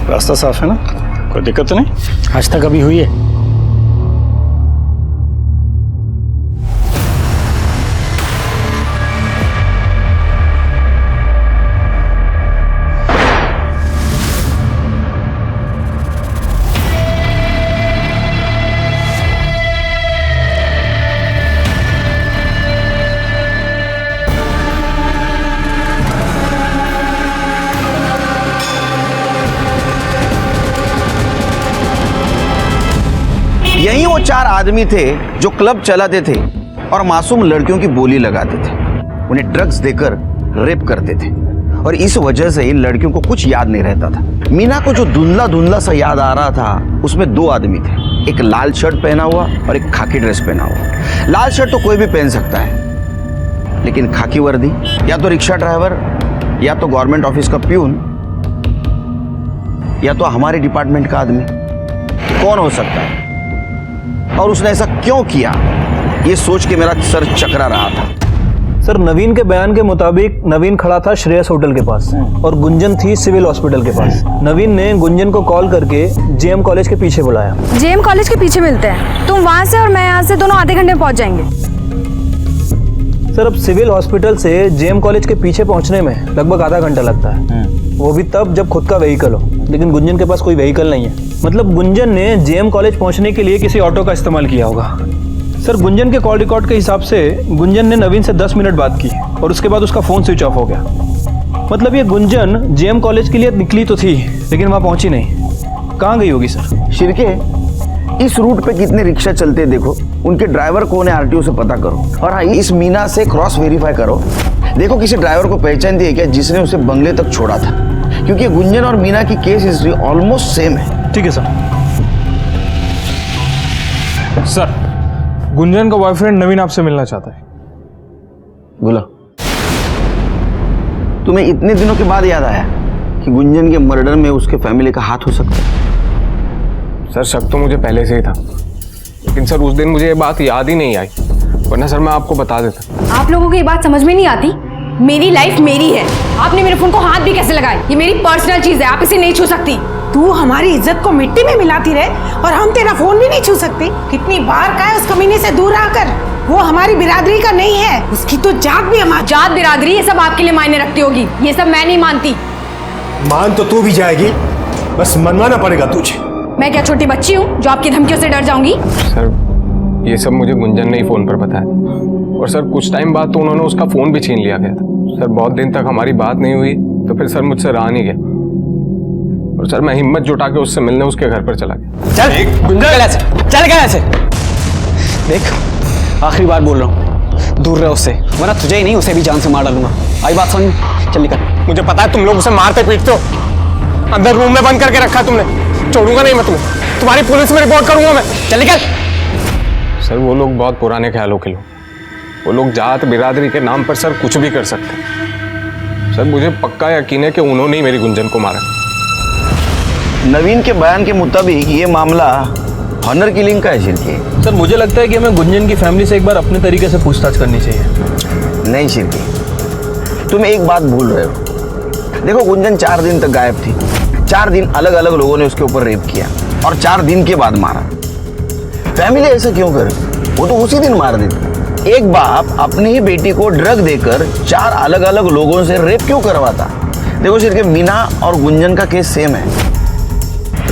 रास्ता साफ है ना? कोई दिक्कत तो नहीं? आज तक अभी हुई है? यही वो 4 आदमी थे जो क्लब चलाते थे और मासूम लड़कियों की बोली लगाते थे, उन्हें ड्रग्स देकर रेप करते थे, और इस वजह से इन लड़कियों को कुछ याद नहीं रहता था। मीना को जो धुंधला धुंधला सा याद आ रहा था, उसमें 2 आदमी थे, एक लाल शर्ट पहना हुआ और एक खाकी ड्रेस पहना हुआ। लाल शर्ट तो कोई भी पहन सकता है, लेकिन खाकी वर्दी या तो रिक्शा ड्राइवर, या तो गवर्नमेंट ऑफिस का प्यून, या तो हमारे डिपार्टमेंट का आदमी, कौन हो सकता है? और उसने ऐसा क्यों किया, ये सोच के मेरा सर चकरा रहा था। सर नवीन के बयान के मुताबिक नवीन खड़ा था श्रेयस होटल के पास और गुंजन थी सिविल हॉस्पिटल के पास। नवीन ने गुंजन को कॉल करके जेएम कॉलेज के पीछे बुलाया। जेएम कॉलेज के पीछे मिलते हैं, तुम वहां से और मैं यहाँ से, दोनों आधे घंटे में पहुंच जाएंगे। सर अब सिविल हॉस्पिटल से जेएम कॉलेज के पीछे पहुंचने में लगभग आधा घंटा लगता है, वो भी तब जब खुद का व्हीकल हो, लेकिन गुंजन के पास कोई व्हीकल नहीं है। मतलब गुंजन ने जेएम कॉलेज पहुंचने के लिए किसी ऑटो का इस्तेमाल किया होगा। सर गुंजन के कॉल रिकॉर्ड के हिसाब से गुंजन ने नवीन से 10 मिनट बात की और उसके बाद उसका फोन स्विच ऑफ हो गया। मतलब ये गुंजन जेएम कॉलेज के लिए निकली तो थी, लेकिन वहां पहुंची नहीं। कहाँ गई होगी सर? शिरके, इस रूट पे कितने रिक्शा चलते हैं देखो, उनके ड्राइवर कौन है आरटीओ से पता करो, और हाँ इस मीना से क्रॉस वेरीफाई करो, देखो किसी ड्राइवर को पहचान दी है क्या जिसने उसे बंगले तक छोड़ा था, क्योंकि गुंजन और मीना की केस हिस्ट्री ऑलमोस्ट सेम है। ठीक है सर। सर गुंजन का बॉयफ्रेंड नवीन आपसे मिलना चाहता है। बोला, तुम्हें इतने दिनों के बाद याद आया कि गुंजन के मर्डर में उसके फैमिली का हाथ हो सकता है? सर शक तो मुझे पहले से ही था, लेकिन सर उस दिन मुझे ये बात याद ही नहीं आई, वरना सर मैं आपको बता देता। आप लोगों को ये बात समझ में नहीं आती? मेरी लाइफ मेरी है, आपने मेरे फोन को हाथ भी कैसे लगाए? ये मेरी पर्सनल चीज है, आप इसे नहीं छू सकती। तू हमारी इज्जत को मिट्टी में मिलाती रहे और हम तेरा फोन भी नहीं छू सकते। कितनी बार कहा है उस कमीने से दूर आकर, वो हमारी बिरादरी का नहीं है, उसकी तो जात भी हमारी। जात बिरादरी ये सब आपके लिए मायने रखती होगी, ये सब मैं नहीं मानती। मान तो तू भी जाएगी, बस मनवाना पड़ेगा तुझे। मैं क्या छोटी बच्ची हूँ जो आपकी धमकियों से डर जाऊंगी? सर ये सब मुझे गुंजन ने ही फ़ोन पर बताया, और सर कुछ टाइम बाद तो उन्होंने उसका फ़ोन भी छीन लिया गया था। सर बहुत दिन तक हमारी बात नहीं हुई, तो फिर सर मुझसे रहा नहीं गया, और सर मैं हिम्मत जुटा के उससे मिलने उसके घर पर चला गया। चल गया ऐसे। देख आखिरी बार बोल रहा हूँ, दूर रहे उससे, वरना तुझे ही नहीं उसे भी जान से मार डालूंगा। आई बात समझ में? चल निकल। मुझे पता है तुम लोग उसे मारते पीटते हो, अंदर रूम में बंद करके रखा है तुमने। छोड़ूंगा नहीं मैं तुम्हें, तुम्हारी पुलिस में रिपोर्ट करूंगा मैं। चल निकल। सर वो लोग बहुत पुराने ख्यालों के लोग, वो लोग जात बिरादरी के नाम पर सर कुछ भी कर सकते हैं। सर मुझे पक्का यकीन है कि उन्होंने ही मेरी गुंजन को मारा। नवीन के बयान के मुताबिक ये मामला ऑनर किलिंग का है शिरकी। सर मुझे लगता है कि हमें गुंजन की फैमिली से एक बार अपने तरीके से पूछताछ करनी चाहिए। नहीं शिरकी, तुम एक बात भूल रहे हो। देखो गुंजन 4 दिन तक गायब थी, 4 दिन अलग अलग लोगों ने उसके ऊपर रेप किया और 4 दिन के बाद मारा। फैमिली ऐसा क्यों करे, वो तो उसी दिन मार देती। एक बाप अपनी ही बेटी को ड्रग देकर 4 अलग अलग लोगों से रेप क्यों करवाता? देखो सिर्फ मीना और गुंजन का केस सेम है,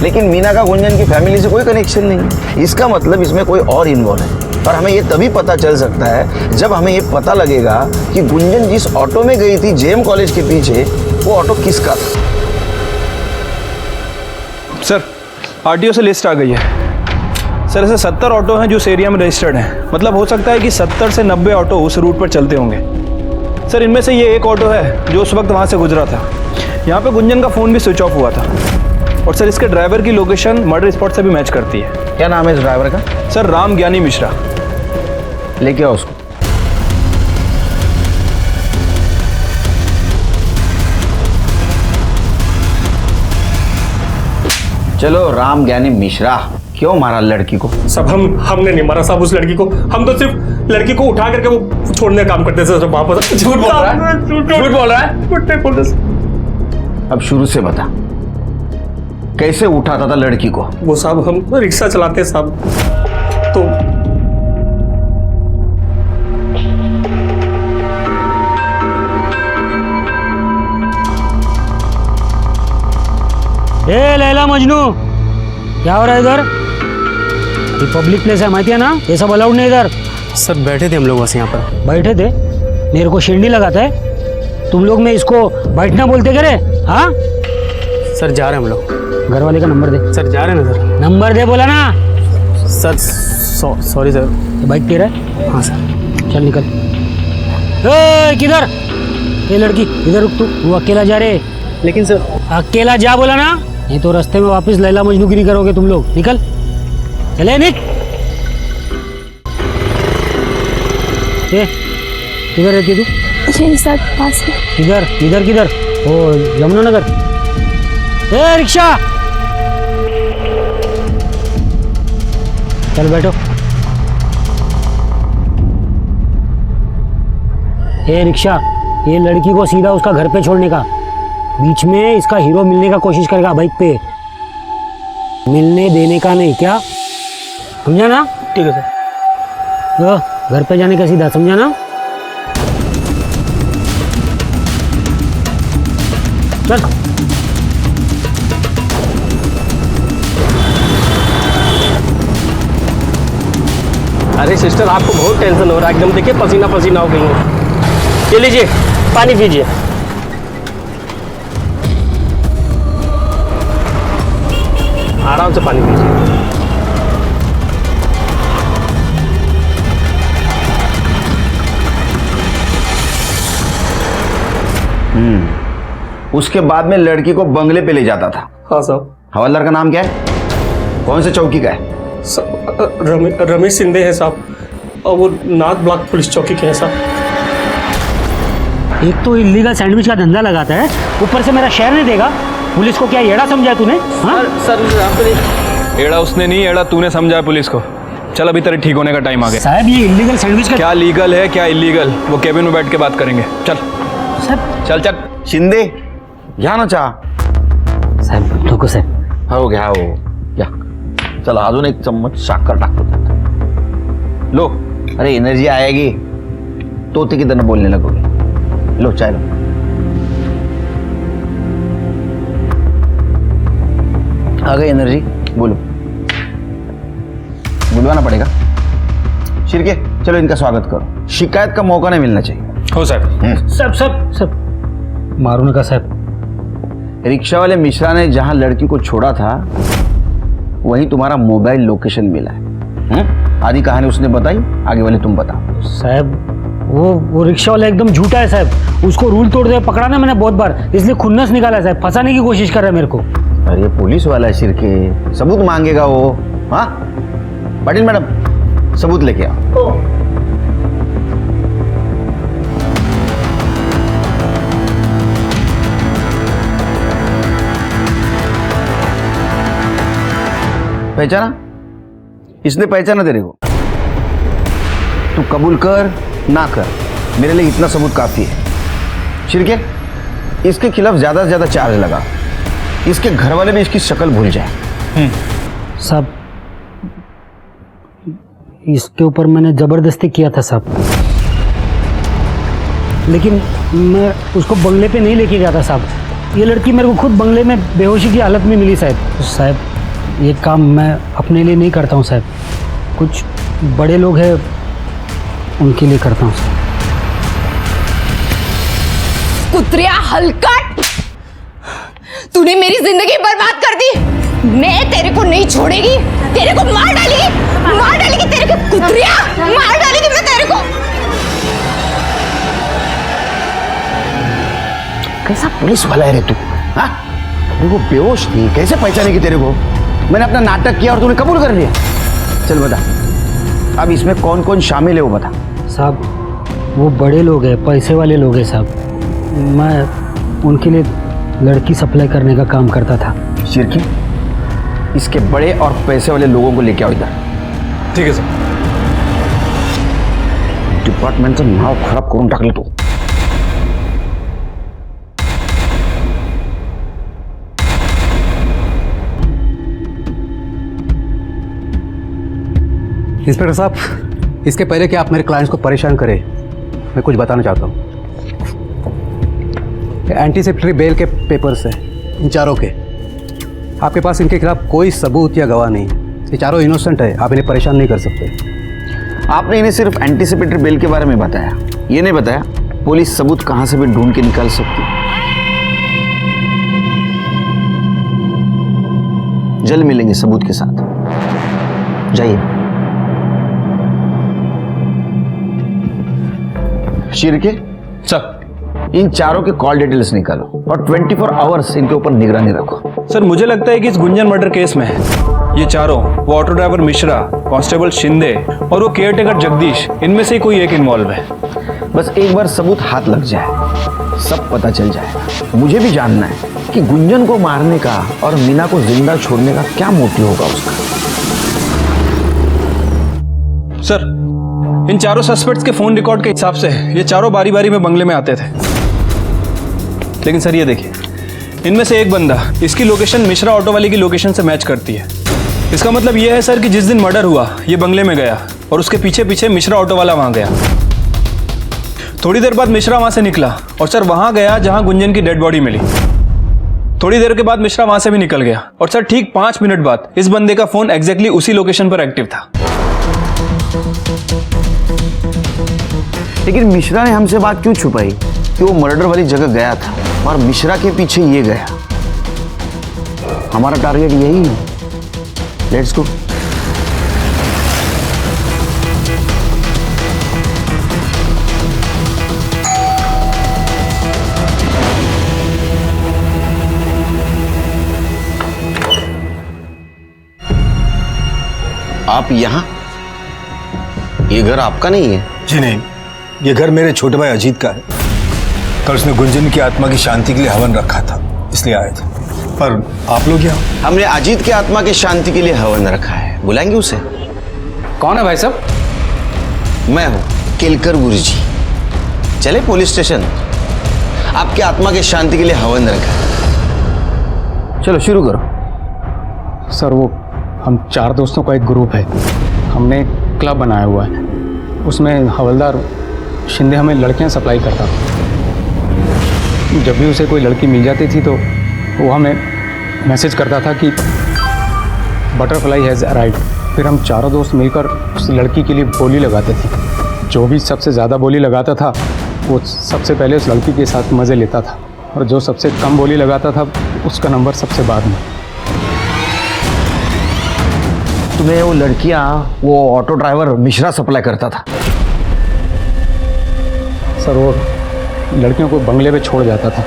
लेकिन मीना का गुंजन की फैमिली से कोई कनेक्शन नहीं। इसका मतलब इसमें कोई और इन्वॉल्व है, पर हमें ये तभी पता चल सकता है जब हमें ये पता लगेगा कि गुंजन जिस ऑटो में गई थी जेएम कॉलेज के पीछे, वो ऑटो किसका था। सर आरटीओ से लिस्ट आ गई है। सर ऐसे 70 ऑटो हैं जो उस एरिया में रजिस्टर्ड हैं। मतलब हो सकता है कि 70 से 90 ऑटो उस रूट पर चलते होंगे। सर इनमें से ये एक ऑटो है जो उस वक्त वहाँ से गुजरा था। यहाँ पे गुंजन का फ़ोन भी स्विच ऑफ हुआ था, और सर इसके ड्राइवर की लोकेशन मर्डर स्पॉट से भी मैच करती है। क्या नाम है इस ड्राइवर का? सर राम ज्ञानी मिश्रा। लेके आओ उसको। चलो राम ज्ञानी मिश्रा, क्यों मारा लड़की को? सब हमने नहीं मारा साहब उस लड़की को, हम तो सिर्फ लड़की को उठा करके वो छोड़ने का काम करते थे वापस। झूठ बोल रहा है, झूठ बोल रहा है। अब शुरू से बता, कैसे उठाता था लड़की को? वो साहब हम रिक्शा चलाते साहब, तो ए लैला मजनू, क्या हो रहा है इधर? ये पब्लिक प्लेस है, माहिती है ना, ये सब अलाउड नहीं इधर। सर बैठे थे हम लोग बस यहाँ पर। बैठे थे? मेरे को शिंडी लगाता है तुम लोग में इसको बैठना बोलते क्या रे? हाँ सर जा रहे हैं हम लोग। घर वाले का नंबर दे। सर जा रहे हैं ना सर। नंबर दे बोला ना। Sir sorry sir. बाइक तेरा है? हाँ सर। चल निकल। ए किधर? ये लड़की इधर रुक, तू वो अकेला जा रहे। लेकिन सर अकेला जा बोला ना, नहीं तो रास्ते में वापस लैला मजनूगिरी करोगे तुम लोग। निकल, चले निक। किधर रहती तू? जी सर पास में। किधर किधर किधर? ओ यमुना नगर। ए रिक्शा, चल बैठो। ए रिक्शा, ये लड़की को सीधा उसका घर पे छोड़ने का, बीच में इसका हीरो मिलने का कोशिश करेगा बाइक पे, मिलने देने का नहीं, क्या समझा ना? ठीक है सर। घर पे जाने का सीधा, समझा ना? चल। अरे सिस्टर आपको बहुत टेंशन हो रहा है, एकदम देखिए पसीना पसीना हो गई है। ये लीजिए पानी पीजिए। आराम से पानी पीजिए। उसके बाद में लड़की को बंगले पे ले जाता था। हाँ साहब। हवलदार का नाम क्या है? कौन से चौकी का है? रमेश सिंधे है साहब, और वो नाथ ब्लॉक पुलिस चौकी के हैं साहब। एक तो इलीगल सैंडविच का धंधा लगाता है, ऊपर से मेरा शहर नहीं देगा। पुलिस को क्या एड़ा समझा तूने? हाँ सर एड़ा उसने नहीं, एड़ा तूने समझा है पुलिस को। चल अभी तेरे ठीक होने का टाइम आ गया। साहब ये इलीगल सैंडविच का क्या लीगल है क्या इलीगल, वो केबिन में बैठ के बात करेंगे। चल सर। चल चल शिंदे, यहाँ ना चाह। साहब रुको सर, हो गया हो या चला अजून एक चम्मच साखर टाकतो त्यात लो अरे एनर्जी आएगी तोते की तरह बोलने लगोगे लो चाय लो आ गई एनर्जी बोलो बुलवाना पड़ेगा शिरके चलो इनका स्वागत करो शिकायत का मौका नहीं मिलना चाहिए हो साहब सब मारो ना साहब रिक्शा वाले मिश्रा ने जहां लड़की को छोड़ा था वहीं तुम्हारा मोबाइल लोकेशन मिला है आधी कहानी उसने बताई आगे वाले तुम बताओ साहब वो रिक्शा वाला एकदम झूठा है साहब उसको रूल तोड़ते हुए पकड़ा ना मैंने बहुत बार इसलिए खुन्नस निकाला है साहब फंसाने की कोशिश कर रहा है मेरे को अरे पुलिस वाला है शिरके सबूत मांगेगा वो हाँ पाटिल मैडम सबूत लेके आओ पहचाना इसने पहचाना तेरे को तू कबूल कर ना कर मेरे लिए इतना सबूत काफी है शिरके इसके खिलाफ ज्यादा से ज्यादा चार्ज लगा इसके घर वाले भी इसकी शक्ल भूल जाए साहब इसके ऊपर मैंने जबरदस्ती किया था साहब लेकिन मैं उसको बंगले पे नहीं लेके गया था साहब ये लड़की मेरे को खुद बंगले में बेहोशी की हालत में मिली साहब ये काम मैं अपने लिए नहीं करता हूँ साहब कुछ बड़े लोग हैं उनके लिए करता हूँ साहब कुत्रिया हलकट तूने मेरी जिंदगी बर्बाद कर दी मैं तेरे को नहीं छोड़ेगी तेरे को मार डालेगी तेरे को कुत्रिया मार डालेगी मैं तेरे को कैसा पुलिस वाला है रे तू हाँ वो बेहोश थी कैसे पहचानेगी तेरे को मैंने अपना नाटक किया और तूने कबूल कर लिया चल बता अब इसमें कौन कौन शामिल है वो बता साहब वो बड़े लोग हैं पैसे वाले लोग हैं साहब मैं उनके लिए लड़की सप्लाई करने का काम करता था शिरकी इसके बड़े और पैसे वाले लोगों को लेके आओ इधर ठीक है सर डिपार्टमेंटचं नाव खराब करून टाकलं तू इंस्पेक्टर साहब इसके पहले कि आप मेरे क्लाइंट्स को परेशान करें मैं कुछ बताना चाहता हूँ एंटीसिपेटरी बेल के पेपर्स हैं इन चारों के आपके पास इनके खिलाफ कोई सबूत या गवाह नहीं ये चारों इनोसेंट है आप इन्हें परेशान नहीं कर सकते आपने इन्हें सिर्फ एंटीसिपेटरी बेल के बारे में बताया ये नहीं बताया पुलिस सबूत कहां से भी ढूंढ के निकाल सकती जल्द मिलेंगे सबूत के साथ जाइए शिरके सर इन चारों के कॉल डिटेल्स निकालो और 24 आवर्स इनके ऊपर निगरानी रखो सर मुझे लगता है कि इस गुंजन मर्डर केस में ये चारों वो auto driver Mishra constable Shinde और वो केयरटेकर जगदीश इनमें से कोई एक इन्वॉल्व है बस एक बार सबूत हाथ लग जाए सब पता चल जाएगा मुझे भी जानना है कि गुंजन को मारने का और मीना को जिंदा छोड़ने का क्या मोटिव होगा उसका सर इन चारों सस्पेक्ट्स के फोन रिकॉर्ड के हिसाब से ये चारों बारी बारी में बंगले में आते थे लेकिन सर ये देखिए इनमें से एक बंदा इसकी लोकेशन मिश्रा ऑटो वाले की लोकेशन से मैच करती है इसका मतलब ये है सर कि जिस दिन मर्डर हुआ ये बंगले में गया और उसके पीछे पीछे मिश्रा ऑटो वाला वहां गया थोड़ी देर बाद मिश्रा वहां से निकला और सर वहां गया जहां गुंजन की डेड बॉडी मिली थोड़ी देर के बाद मिश्रा वहां से भी निकल गया और सर ठीक 5 मिनट बाद इस बंदे का फोन एग्जैक्टली उसी लोकेशन पर एक्टिव था लेकिन मिश्रा ने हमसे बात क्यों छुपाई कि वो मर्डर वाली जगह गया था और मिश्रा के पीछे ये गया हमारा टारगेट यही है लेट्स गो आप यहां ये घर आपका नहीं है जी नहीं ये घर मेरे छोटे भाई अजीत का है कल उसने गुंजन की आत्मा की शांति के लिए हवन रखा था इसलिए आए थे पर आप लोग यहाँ हमने अजीत की आत्मा की शांति के लिए हवन रखा है बुलाएंगे उसे कौन है भाई साहब मैं हूं केलकर गुरुजी चले पुलिस स्टेशन आपकी आत्मा की शांति के लिए हवन रखा है चलो शुरू करो सर वो हम 4 दोस्तों का एक ग्रुप है, हमने एक क्लब बनाया हुआ है, उसमें हवलदार शिंदे हमें लड़कियां सप्लाई करता था। जब भी उसे कोई लड़की मिल जाती थी तो वो हमें मैसेज करता था कि बटरफ्लाई हैज़ अराइव्ड। फिर हम चारों दोस्त मिलकर उस लड़की के लिए बोली लगाते थे। जो भी सबसे ज़्यादा बोली लगाता था वो सबसे पहले उस लड़की के साथ मज़े लेता था, और जो सबसे कम बोली लगाता था उसका नंबर सबसे बाद में। तुम्हें वो लड़कियां वो ऑटो ड्राइवर मिश्रा सप्लाई करता था? सर वो लड़कियों को बंगले पे छोड़ जाता था,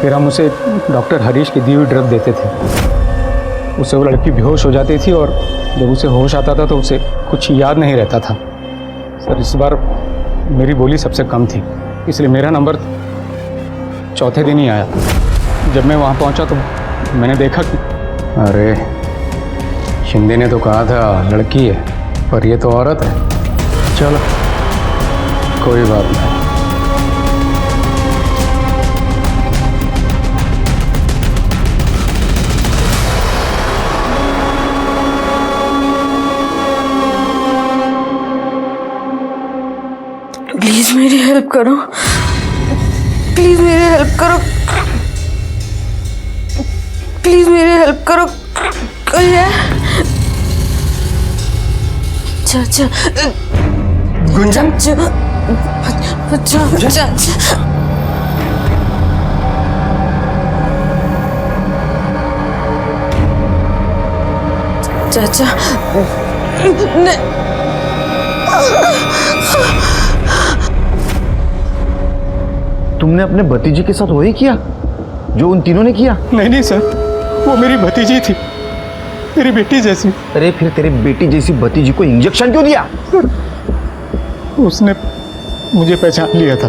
फिर हम उसे डॉक्टर हरीश की दी हुई ड्रग देते थे। उससे वो लड़की बेहोश हो जाती थी और जब उसे होश आता था तो उसे कुछ याद नहीं रहता था। सर इस बार मेरी बोली सबसे कम थी, इसलिए मेरा नंबर चौथे दिन ही आया। जब मैं वहाँ पहुँचा तो मैंने देखा कि अरे शिंदे ने तो कहा था लड़की है, पर ये तो औरत है। चलो कोई बात नहीं। प्लीज मेरी हेल्प करो, प्लीज मेरी हेल्प करो, प्लीज मेरी हेल्प करो। कोई है? चाचा गुंजन, चाचा तुमने अपने भतीजे के साथ वही किया जो उन तीनों ने किया? नहीं सर, वो मेरी भतीजी थी, मेरी बेटी जैसी। अरे फिर तेरे बेटी जैसी भतीजी को इंजेक्शन क्यों दिया? उसने मुझे पहचान लिया था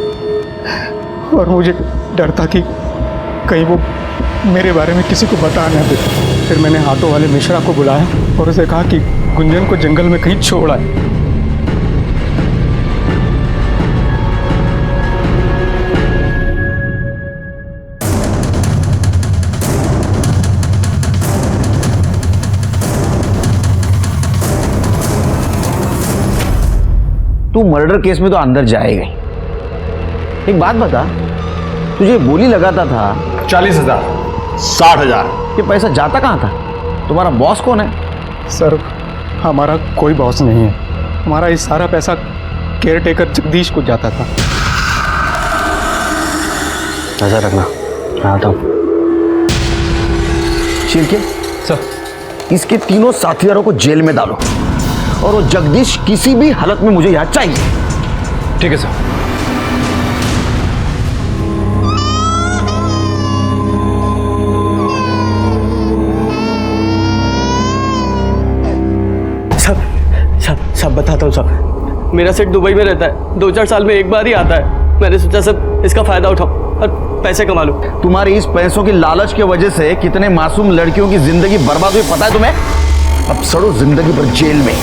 और मुझे डर था कि कहीं वो मेरे बारे में किसी को बता ना दे। फिर मैंने ऑटो वाले मिश्रा को बुलाया और उसे कहा कि गुंजन को जंगल में कहीं छोड़ आए। तू मर्डर केस में तो अंदर जाएगा ही। एक बात बता, तुझे बोली लगाता था 40,000, 60,000। ये पैसा जाता कहाँ था? तुम्हारा बॉस कौन है? सर हमारा कोई बॉस नहीं है, हमारा ये सारा पैसा केयर टेकर जगदीश को जाता था। नजर रखना, मैं आता हूँ। शिरके सर, इसके तीनों साथियों को जेल में डालो और वो जगदीश किसी भी हालत में मुझे यहाँ चाहिए। ठीक है सर। सब बताता हूँ सब। मेरा सेठ दुबई में रहता है, 2-4 साल में एक बार ही आता है। मैंने सोचा सब इसका फायदा उठाऊं और पैसे कमा लूं। तुम्हारी इस पैसों की लालच की वजह से कितने मासूम लड़कियों की जिंदगी बर्बाद हुई पता है तुम्हें? अब सड़ो जिंदगी भर जेल में।